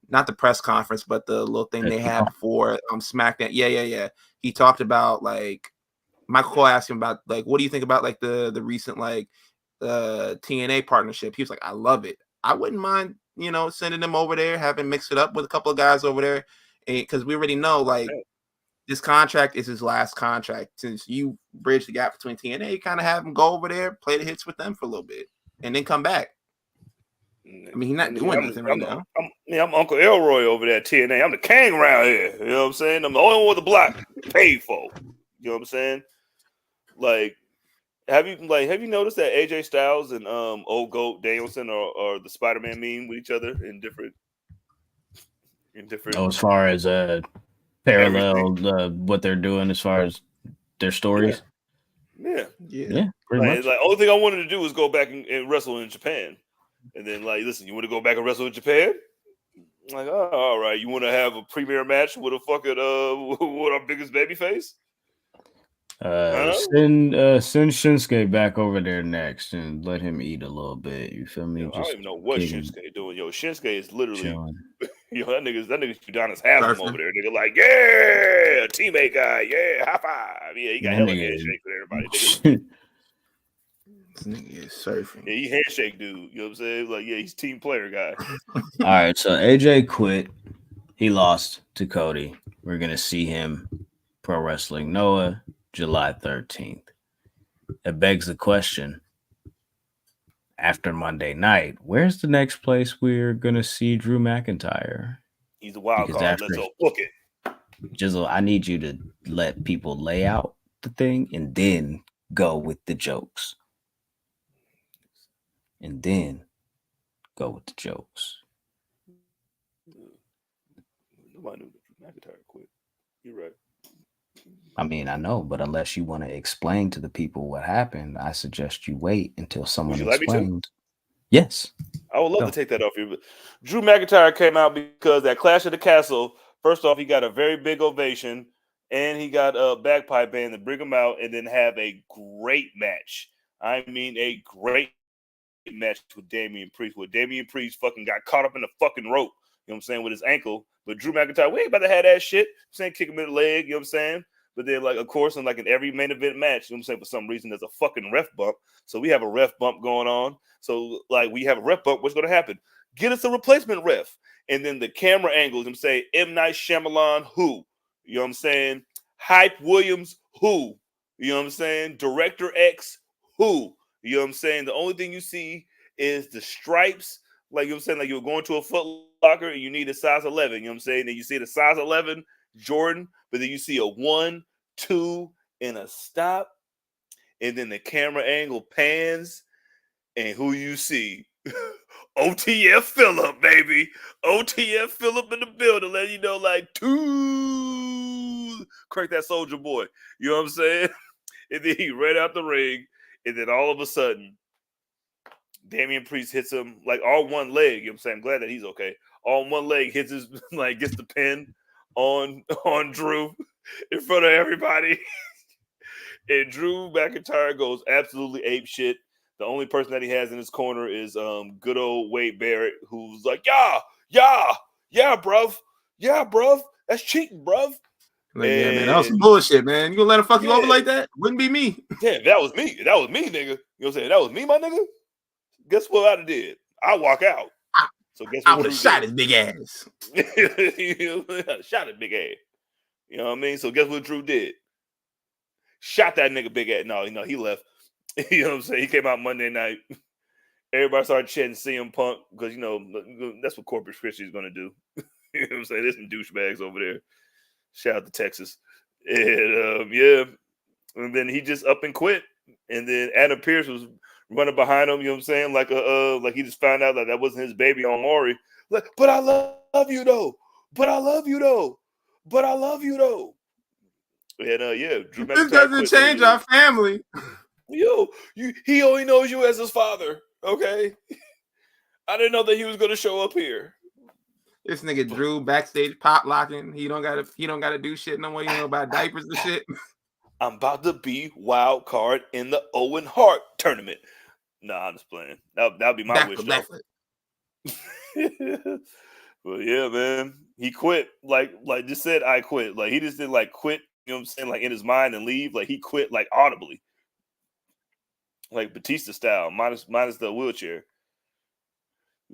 not the press conference, but the little thing they had before SmackDown. Yeah. He talked about, like, Michael Cole asked him about, like, what do you think about like the recent like TNA partnership? He was like, I love it. I wouldn't mind, sending them over there, having mixed it up with a couple of guys over there, because we already know like this contract is his last contract. Since you bridge the gap between TNA, kind of have him go over there, play the hits with them for a little bit, and then come back. I mean, he's not doing nothing right now. I'm Uncle Elroy over there at TNA. I'm the king around here. You know what I'm saying? I'm the only one with the block paid for. You know what I'm saying? Like, have you noticed that AJ Styles and Old Goat Danielson are the Spider-Man meme with each other in different? Oh, as far as parallel what they're doing as far as their stories. Yeah. Pretty much. It's like, only thing I wanted to do was go back and wrestle in Japan. And then, like, listen, you want to go back and wrestle in Japan? I'm like, oh, all right. You want to have a premiere match with a fucking with our biggest baby face? Send Shinsuke back over there next and let him eat a little bit. You feel me? I don't even know what Shinsuke doing. Yo, Shinsuke is literally that nigga's Udonis Haslam over there. Nigga, like, yeah, teammate guy, yeah, high five. Yeah, he got hella handshake for everybody. Nigga. This nigga is surfing. Yeah, he handshake dude. You know what I'm saying? Like, yeah, he's team player guy. All right, so AJ quit. He lost to Cody. We're gonna see him Pro Wrestling Noah July 13th. It begs the question, after Monday night, where's the next place we're gonna see Drew McIntyre? He's a wild card. Let's go book it. Jizzle, I need you to let people lay out the thing and then go with the jokes. Nobody knew that McIntyre quit. You're right. I mean, I know, but unless you want to explain to the people what happened, I suggest you wait until someone explains. Yes. I would love to take that off you. But Drew McIntyre came out because at Clash of the Castle, first off, he got a very big ovation, and he got a bagpipe band to bring him out and then have a great match. I mean, a great match with Damian Priest, where Damian Priest fucking got caught up in the fucking rope, you know what I'm saying, with his ankle. But Drew McIntyre, we ain't about to have that shit. I'm saying, kick him in the leg, you know what I'm saying? But then, like, of course, in every main event match, you know what I'm saying, for some reason, there's a fucking ref bump. So we have a ref bump going on. So, like, we have a ref bump. What's going to happen? Get us a replacement ref. And then the camera angles, I'm saying, M. Night Shyamalan, who? You know what I'm saying? Hype Williams, who? You know what I'm saying? Director X, who? You know what I'm saying? The only thing you see is the stripes Like, you know what I'm saying? Like, you're going to a Foot Locker and you need a size 11. You know what I'm saying? And you see the size 11 Jordan, but then you see a 1, 2, and a stop. And then the camera angle pans. And who you see? OTF Phillip, baby. OTF Phillip in the building. Let you know, like, two. Crank that Soldier Boy. You know what I'm saying? And then he ran out the ring. And then all of a sudden, Damian Priest hits him like all one leg. You know what I'm saying? I'm glad that he's okay. All one leg hits his like gets the pin on Drew in front of everybody. And Drew McIntyre goes absolutely ape shit. The only person that he has in his corner is good old Wade Barrett, who's like, yeah, bruv. Yeah, bruv. That's cheating, bruv. Like, yeah, man, that was some bullshit, man. You gonna let him fuck you over like that? Wouldn't be me. Yeah, that was me. That was me, nigga. You know what I'm saying? That was me, my nigga. Guess what I'd have did? I walk out. So guess what? I would have shot his big ass. Shot his big ass. You know what I mean? So guess what Drew did? Shot that nigga big ass. No, he left. You know what I'm saying? He came out Monday night. Everybody started chanting CM Punk because, that's what Corpus Christi is going to do. You know what I'm saying? There's some douchebags over there. Shout out to Texas. And, and then he just up and quit. And then Adam Pearce was running behind him, you know what I'm saying? Like he just found out that wasn't his baby on Maury. Like, but I love you though. But I love you though. But I love you though. And Drew McIntyre this doesn't change our family. He only knows you as his father. Okay. I didn't know that he was gonna show up here. This nigga Drew backstage pop locking. He don't gotta do shit no more. You know about diapers and shit. I'm about to be wild card in the Owen Hart tournament. Nah, I'm just playing. That'll be my wish. But yeah, man, he quit. Like just said, I quit. Like he just didn't like quit. You know what I'm saying? Like in his mind and leave. Like he quit like audibly, like Batista style, minus the wheelchair.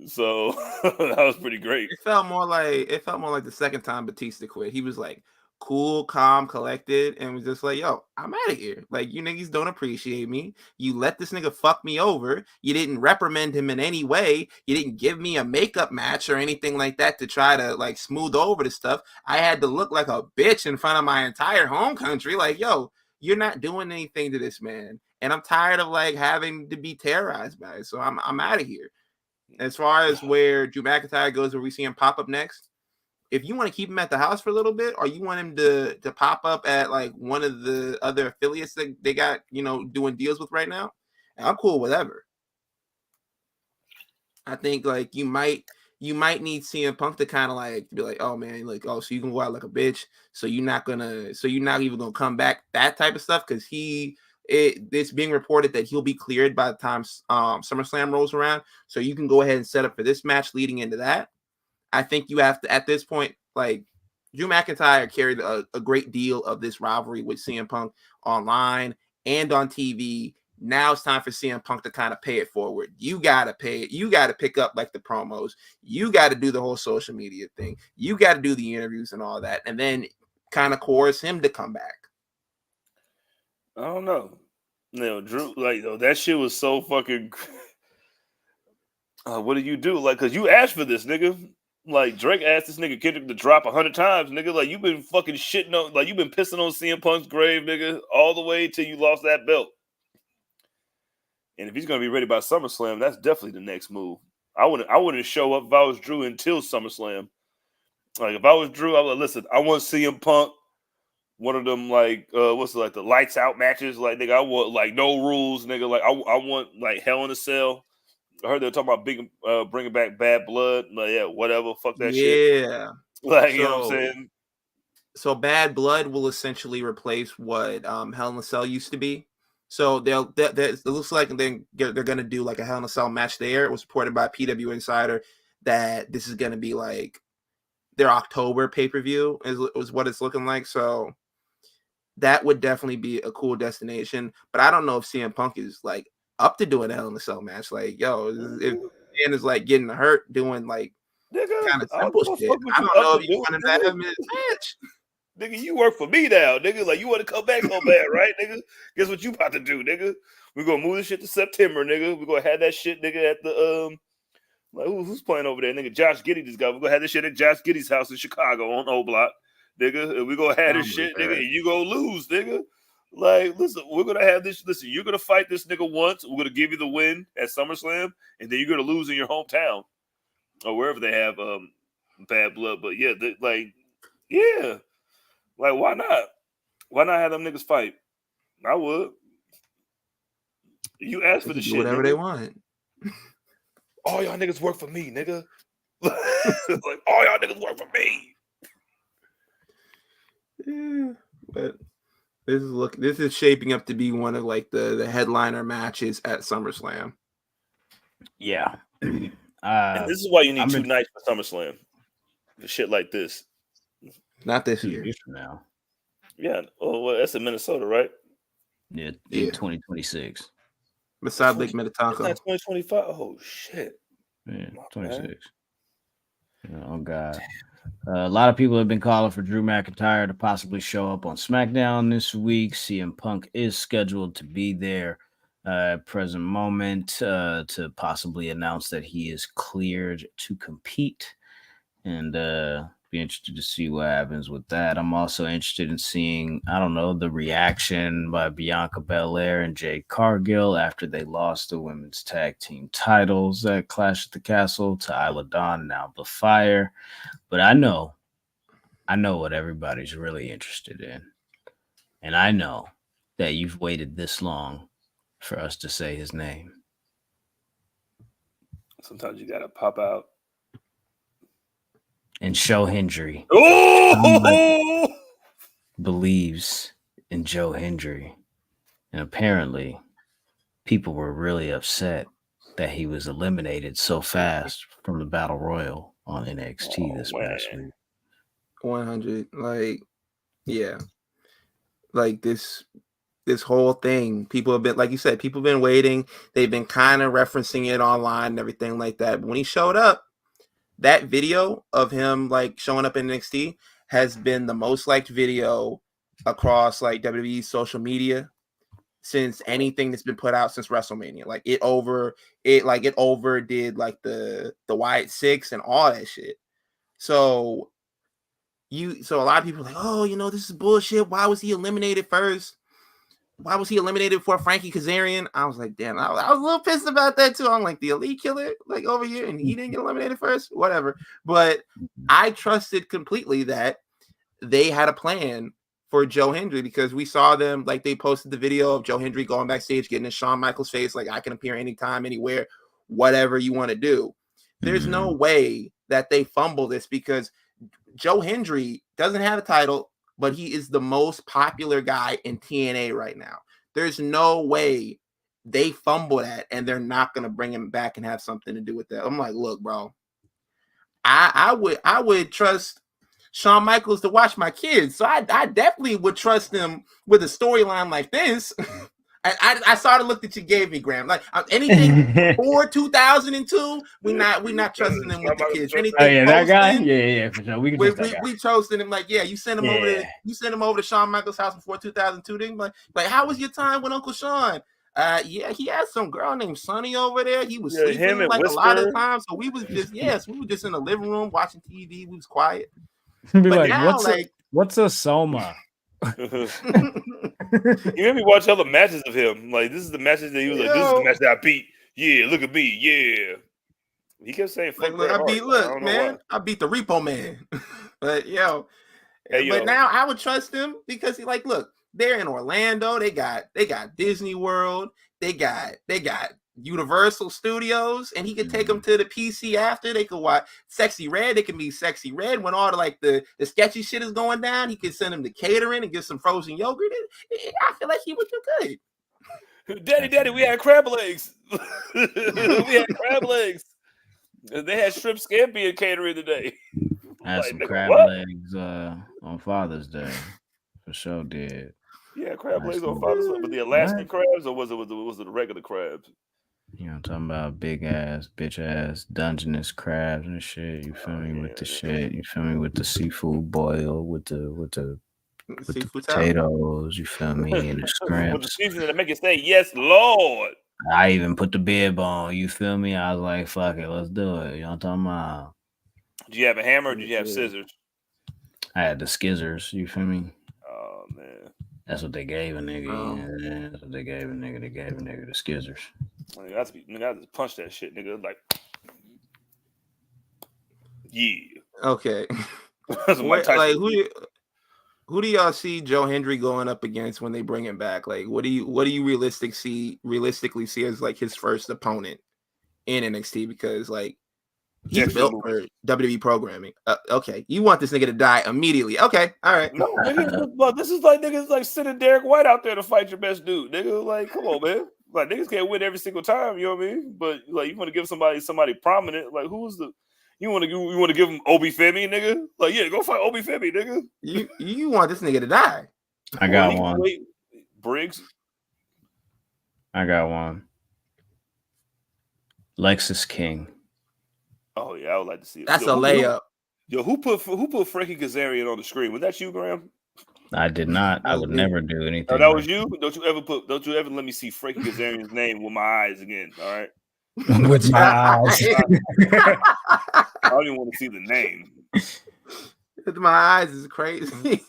So that was pretty great. It felt more like the second time Batista quit. He was like cool, calm, collected, and was just like, yo, I'm out of here. Like, you niggas don't appreciate me. You let this nigga fuck me over. You didn't reprimand him in any way. You didn't give me a makeup match or anything like that to try to like smooth over the stuff. I had to look like a bitch in front of my entire home country. Like, yo, you're not doing anything to this man. And I'm tired of like having to be terrorized by it. So I'm out of here. As far as where Drew McIntyre goes, where we see him pop up next, if you want to keep him at the house for a little bit, or you want him to pop up at like one of the other affiliates that they got, doing deals with right now, I'm cool with whatever. I think like you might need CM Punk to kind of like be like, oh man, like, oh, so you can go out like a bitch, so you're not even gonna come back, that type of stuff, because it's being reported that he'll be cleared by the time SummerSlam rolls around, so you can go ahead and set up for this match leading into that. I think you have to, at this point, like, Drew McIntyre carried a great deal of this rivalry with CM Punk online and on TV. Now it's time for CM Punk to kind of pay it forward. You got to pay it. You got to pick up like the promos. You got to do the whole social media thing. You got to do the interviews and all that, and then kind of coerce him to come back. I don't know. Drew, like, that shit was so fucking. What do you do? Like, because you asked for this, nigga. Like, Drake asked this nigga Kendrick to drop 100 times, nigga. Like, you've been fucking shitting on, like, you've been pissing on CM Punk's grave, nigga, all the way till you lost that belt. And if he's gonna be ready by SummerSlam, that's definitely the next move. I wouldn't show up if I was Drew until SummerSlam. Like, if I was Drew, I would listen. I want CM Punk, one of them like the lights out matches. Like, nigga, I want like no rules, nigga. Like, I want like Hell in a Cell. I heard they were talking about bringing back Bad Blood. Like, yeah, whatever. Fuck that shit. Yeah. Like, you know what I'm saying? So Bad Blood will essentially replace what Hell in a Cell used to be. So it looks like they're going to do like a Hell in a Cell match there. It was reported by PW Insider that this is going to be like their October pay-per-view is what it's looking like. So that would definitely be a cool destination. But I don't know if CM Punk is like up to doing a Hell in a Cell match. Like, yo, if man is like getting hurt doing like kind of simple shit, I don't know if you want him to have him in his match. Nigga, you work for me now, nigga. Like, you want to come back so bad, right, nigga? Guess what you about to do, nigga? We're gonna move this shit to September, nigga. We're gonna have that shit, nigga, at the Like, who's playing over there? Nigga, Josh Giddey just got. We're going to have this shit at Josh Giddey's house in Chicago on O Block. Nigga, and we're going to have this shit, nigga, and you going to lose, nigga. Like, listen, we're going to have this. Listen, you're going to fight this nigga once. We're going to give you the win at SummerSlam, and then you're going to lose in your hometown or wherever they have bad blood. But, yeah, yeah. Like, why not? Why not have them niggas fight? I would. You ask for the shit. Whatever nigga. they want. All y'all niggas work for me, nigga. Like, all y'all niggas work for me. Yeah, but this is shaping up to be one of like the headliner matches at SummerSlam. Yeah. And this is why you need 2 nights for SummerSlam. For shit like this. Not this year. Now. Yeah. Oh, well, that's in Minnesota, right? Yeah, in 2026. Beside Lake Minnetonka. It's not 2025. Oh shit. Yeah, 26. Oh god. A lot of people have been calling for Drew McIntyre to possibly show up on SmackDown this week. CM Punk is scheduled to be there at present moment to possibly announce that he is cleared to compete. And be interested to see what happens with that. I'm also interested in seeing, I don't know, the reaction by Bianca Belair and Jade Cargill after they lost the women's tag team titles at Clash at the Castle to Isla Dawn and Alba Fire. But I know what everybody's really interested in. And I know that you've waited this long for us to say his name. Sometimes you gotta pop out. And show Hendry believes in Joe Hendry. And apparently people were really upset that he was eliminated so fast from the Battle Royal on NXT this past week. 100. Like, yeah. Like this whole thing, people have been, like you said, people have been waiting. They've been kind of referencing it online and everything like that. But when he showed up, that video of him like showing up in NXT has been the most liked video across like WWE's social media since anything that's been put out since WrestleMania. Like it overdid like the Wyatt Sick6 and all that shit. So a lot of people are like, oh, you know, this is bullshit. Why was he eliminated first? Why was he eliminated before Frankie Kazarian? I was like, damn, I was a little pissed about that too. I'm like, the Elite Killer, like over here, and he didn't get eliminated first, whatever. But I trusted completely that they had a plan for Joe Hendry because we saw them, like they posted the video of Joe Hendry going backstage, getting in Shawn Michaels' face, like I can appear anytime, anywhere, whatever you want to do. There's no way that they fumble this because Joe Hendry doesn't have a title, but he is the most popular guy in TNA right now. There's no way they fumble that and they're not going to bring him back and have something to do with that. I'm like, look, bro, I would trust Shawn Michaels to watch my kids. So I definitely would trust him with a storyline like this. I saw the look that you gave me, Graham. Like anything before 2002, we not trusting him with the kids. Anything that guy, yeah, for sure. We trusting him. Like, yeah, you sent him over there. You sent him over to Shawn Michaels' house before 2002. Didn't you? Like, how was your time with Uncle Sean? Yeah, he had some girl named Sonny over there. He was sleeping like Whisper. A lot of times. So we was just we were just in the living room watching TV. We was quiet. But like, now, what's a Soma? You made me watch other matches of him. Like, this is the matches that he was like, this is the match that I beat. Yeah, look at me. Yeah. He kept saying, I beat the Repo Man. But but now I would trust him because he like, look, they're in Orlando. They got Disney World. They got Universal Studios, and he could take them to the PC after. They could watch Sexy Red. They can be Sexy Red when all the sketchy shit is going down. He could send them to catering and get some frozen yogurt. I feel like he would do good. Daddy, we had crab legs. They had shrimp scampi and catering today. I had some crab legs on Father's Day. For sure did. Yeah, crab legs on Father's Day. But the Alaskan crabs, or was it the regular crabs? You know, I'm talking about big ass, bitch ass, Dungeness crabs and shit. You feel me with the shit? You feel me with the seafood boil, with the potatoes? You feel me? And the scrimps. With the seasoning that make it say, "Yes, Lord." I even put the bib on. You feel me? I was like, fuck it, let's do it. You know what I'm talking about? Did you have a hammer or did you have scissors? I had the skizzers. You feel me? Oh man, that's what they gave a nigga. Yeah, that's what they gave a nigga. They gave a nigga the skizzers. I got to punch that shit, nigga. Like, yeah. Okay. Like, who do y'all see Joe Hendry going up against when they bring him back? Like, what do you realistically see as like his first opponent in NXT? Because like he's built for WWE programming. Okay, you want this nigga to die immediately? Okay, all right. No, nigga, this is like niggas like sending Derek White out there to fight your best dude, nigga. Like, come on, man. Like niggas can't win every single time. You know what I mean? But like, you want to give somebody prominent. Like, who's the You want to give him Obi Femi, nigga? Like, yeah, go fight Obi Femi, nigga. You want this nigga to die? I got one. Briggs. I got one. Lexus King. Oh yeah, I would like to see that. That's a layup. Who put Frankie Kazarian on the screen? Was that you, Graham? I did not. I would never do anything. Oh, that was you? Don't you ever let me see Frankie Kazarian's name with my eyes again, all right? With my eyes. I don't even want to see the name. With my eyes is crazy.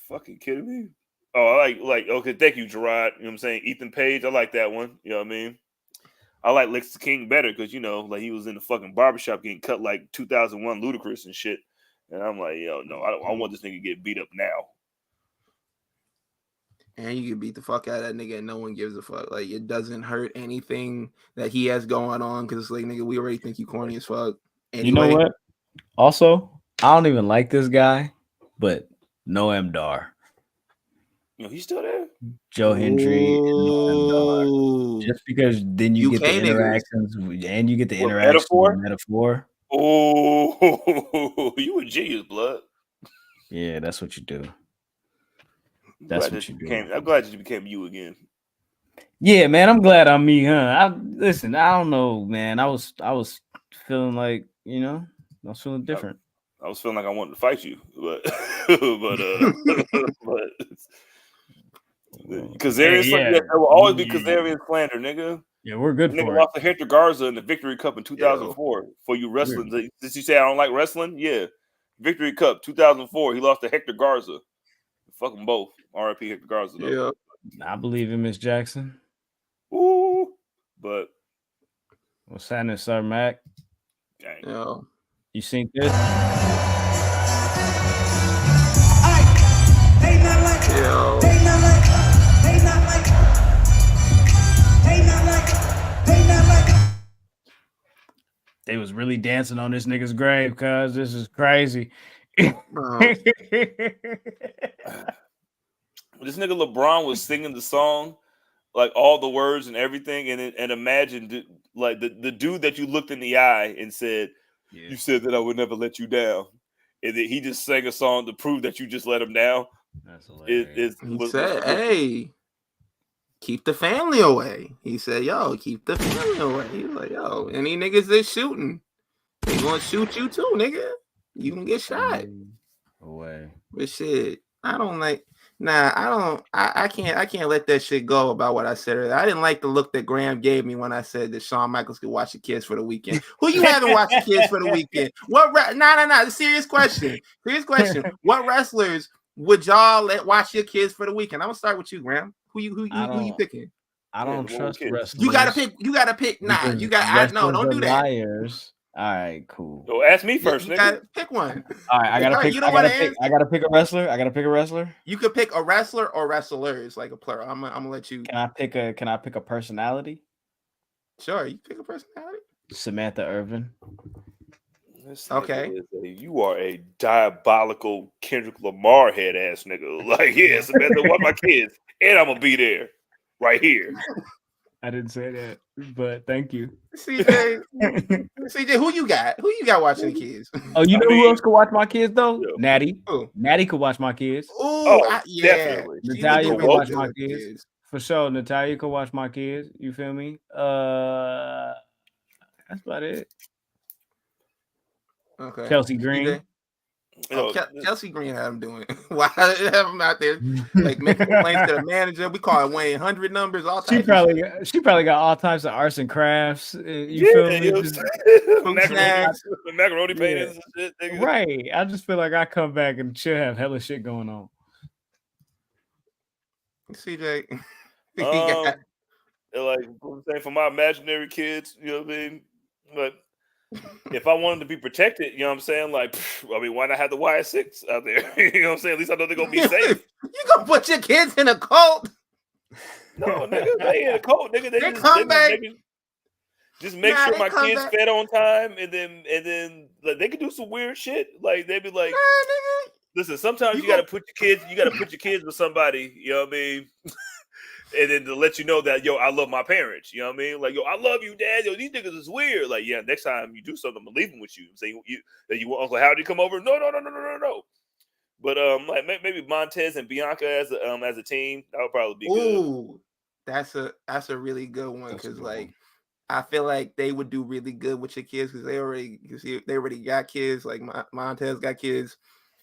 Fucking kidding me? Oh, I like okay, thank you, Gerard. You know what I'm saying? Ethan Page, I like that one. You know what I mean? I like Lexus King better because, you know, like he was in the fucking barbershop getting cut like 2001 Ludacris and shit. And I'm like, yo, no, I want this nigga to get beat up now. And you can beat the fuck out of that nigga and no one gives a fuck. Like, it doesn't hurt anything that he has going on because, like, nigga, we already think you corny as fuck. Anyway. You know what? Also, I don't even like this guy, but Noam Dar. You know, he's still there. Joe Hendry and Noam Dar. Just because then you get the interactions and you get the interaction with Metaphor. Oh, you a genius, blood. Yeah, that's what you do. That's what you do. I'm glad you became you again. Yeah, man, I'm glad I'm me, huh? Listen, I don't know, man. I was feeling like, you know, I was feeling different. I was feeling like I wanted to fight you, but Kazarian, there will always be Kazarian slander, nigga. Yeah, we're good for it. Lost to Hector Garza in the Victory Cup in 2004 for you wrestling. Did you say I don't like wrestling? Yeah, Victory Cup 2004. He lost to Hector Garza. Fuck them both. R.I.P. Hector Garza. Though. Yeah, I believe in Miss Jackson. Ooh, but what's happening, Sir Mac? Dang. Yeah. You seen this? They not like it. Yo. They not like it. They not like it. They not like it. They not like it. They was really dancing on this nigga's grave, cuz this is crazy. This nigga LeBron was singing the song, like all the words and everything, and imagine like the dude that you looked in the eye and said, "You said that I would never let you down," and then he just sang a song to prove that you just let him down. That's hilarious. He said, "Hey, keep the family away." He said, "Yo, keep the family away." He was like, "Yo, any niggas that's shooting, they gonna shoot you too, nigga. You can get shot." Away. But shit, I don't like. Nah, I can't let that shit go about what I said earlier. I didn't like the look that Graham gave me when I said that Shawn Michaels could watch the kids for the weekend. Who you haven't watched the kids for the weekend? Nah. Serious question. What wrestlers would y'all let watch your kids for the weekend? I'm gonna start with you, Graham. Who you picking? I don't trust wrestlers. You gotta pick. Nah, you got. Don't do that. Liars. All right, cool. So ask me first, nigga. Gotta pick one. All right, I gotta pick a wrestler. You could pick a wrestler or wrestlers, like a plural. I'm gonna let you. Can I pick a personality? Sure, you pick a personality. Samantha Irvin. Okay. You are a diabolical Kendrick Lamar head ass nigga. Like, yeah, Samantha, watch my kids, and I'm gonna be there, right here. I didn't say that, but thank you. CJ, who you got? Who you got watching the kids? Oh, you know who else could watch my kids though? Yeah. Natty. Who? Natty could watch my kids. Definitely. Natalia could watch my kids. For sure. Natalia could watch my kids. You feel me? That's about it. Okay. Chelsea Green. Oh, Chelsea Green had him doing it. Why have him out there like making complaints to the manager? We call it Wayne 100 numbers, all types of shit. She probably got all types of arts and crafts. You feel me? Macaroni paintings and shit. Nigga. Right. I just feel like I come back and she'll have hella shit going on. CJ. Like I'm saying, for my imaginary kids, you know what I mean? But if I wanted to be protected, you know what I'm saying? Like, I mean, why not have the Wyatt Sick6 out there? You know what I'm saying? At least I know they're gonna be safe. You gonna put your kids in a cult? No, nigga, they in a cult. Nigga, they just come back. Just make sure my kids fed on time, and then like, they could do some weird shit. Like they'd be like, listen, sometimes you gotta put your kids with somebody, you know what I mean? And then to let you know that, yo, I love my parents. You know what I mean? Like, yo, I love you, Dad. Yo, these niggas is weird. Like, yeah, next time you do something, I'm gonna leave them with you. Say you want Uncle Howdy to come over? No. But like maybe Montez and Bianca as a team, that would probably be good. Ooh, that's a really good one because like I feel like they would do really good with your kids because they already got kids. Like Montez got kids.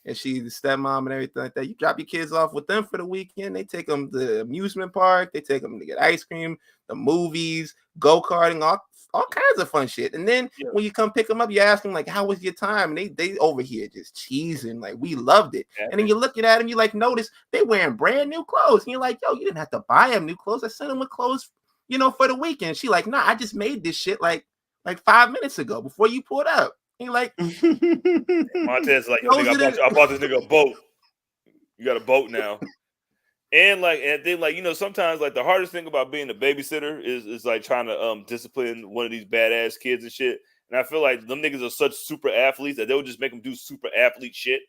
And she's the stepmom and everything like that. You drop your kids off with them for the weekend. They take them to the amusement park. They take them to get ice cream, the movies, go-karting, all kinds of fun shit. And then when you come pick them up, you ask them, like, how was your time? And they over here just cheesing. Like, we loved it. And then you're looking at them, you like notice they wearing brand new clothes. And you're like, yo, you didn't have to buy them new clothes. I sent them with clothes, for the weekend. She like, nah, I just made this shit like 5 minutes ago before you pulled up. He like Montez like, yo, nigga, I bought this nigga a boat. You got a boat now. And then like, sometimes like the hardest thing about being a babysitter is like trying to discipline one of these badass kids and shit. And I feel like them niggas are such super athletes that they'll just make them do super athlete shit.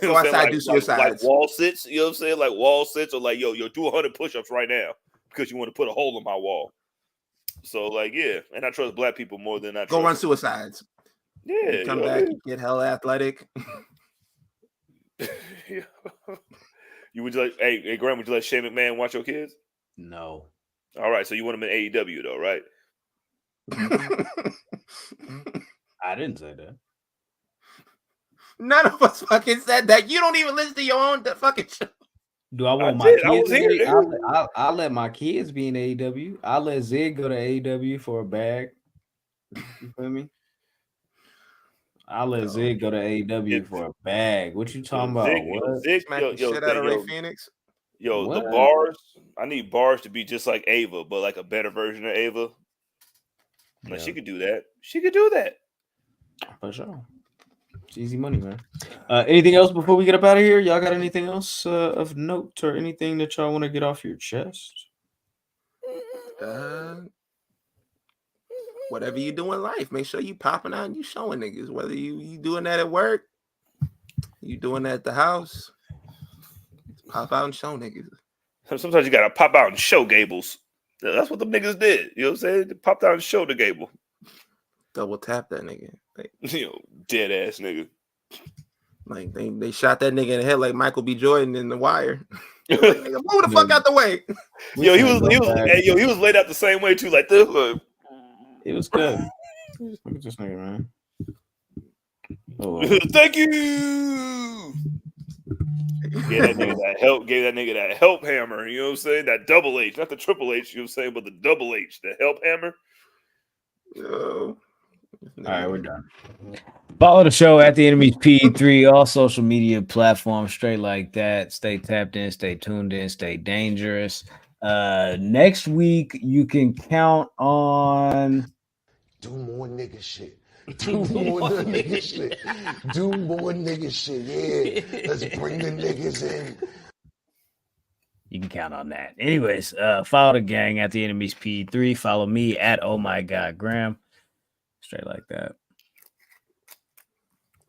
Go outside, do suicides. Like wall sits, you know what I'm saying? Like wall sits or like, yo, do 100 push-ups right now because you want to put a hole in my wall. So like, yeah. And I trust black people more than I trust. Go run suicides. Yeah, you come back, you get hella athletic. Would you like, hey, Graham, would you let Shane McMahon watch your kids? No. All right, so you want him in AEW though, right? I didn't say that. None of us fucking said that. You don't even listen to your own fucking show. Do I want my kids? I'll let my kids be in AEW. I'll let Zig go to AEW for a bag. You feel me? I'll let Zig go to AEW for a bag. What you talking about? Zig, shit out of Ray Phoenix. Yo, the bars. I need bars to be just like Ava, but like a better version of Ava. Like she could do that. She could do that. For sure. It's easy money, man. Anything else before we get up out of here? Y'all got anything else of note or anything that y'all want to get off your chest? Whatever you do in life, make sure you popping out and you showing niggas. Whether you doing that at work, you doing that at the house, pop out and show niggas. Sometimes you gotta pop out and show Gables. That's what the niggas did. You know what I'm saying? They popped out and showed the Gable. Double tap that nigga. Like, dead ass nigga. Like they shot that nigga in the head like Michael B. Jordan in The Wire. Like, nigga, move the fuck out the way. He was laid out the same way too, like this. It was good. Look at this nigga, man. Oh. Thank you. Gave that nigga that help hammer. You know what I'm saying? That double H, not the triple H. You know what I'm saying, but the double H, the help hammer. Yo. All right, we're done. Follow the show at the Enemies P3, all social media platforms, straight like that. Stay tapped in, stay tuned in, stay dangerous. Next week you can count on do more nigga shit. Do more nigga shit. Do more nigga shit. Yeah. Let's bring the niggas in. You can count on that. Anyways, follow the gang at the Enemies P3. Follow me at Oh My God Graham. Straight like that.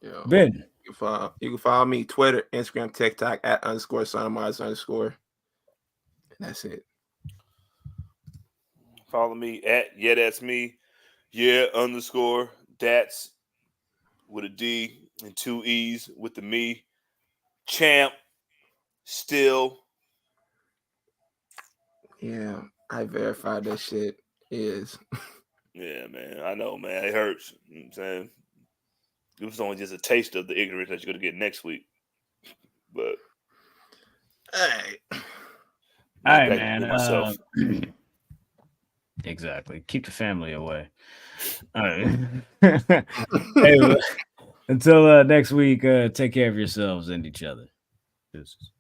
Yo, Ben. You can follow me Twitter, Instagram, TikTok at _SonMars_. And that's it. Follow me at that's me. That's with a D and 2 E's with the me. Champ still. Yeah, I verified that shit is. Yeah, man. I know, man. It hurts. You know what I'm saying? It was only just a taste of the ignorance that you're gonna get next week. But Hey. All right, back man. to myself. Exactly. Keep the family away. All right. Hey, until next week, take care of yourselves and each other. Deuces.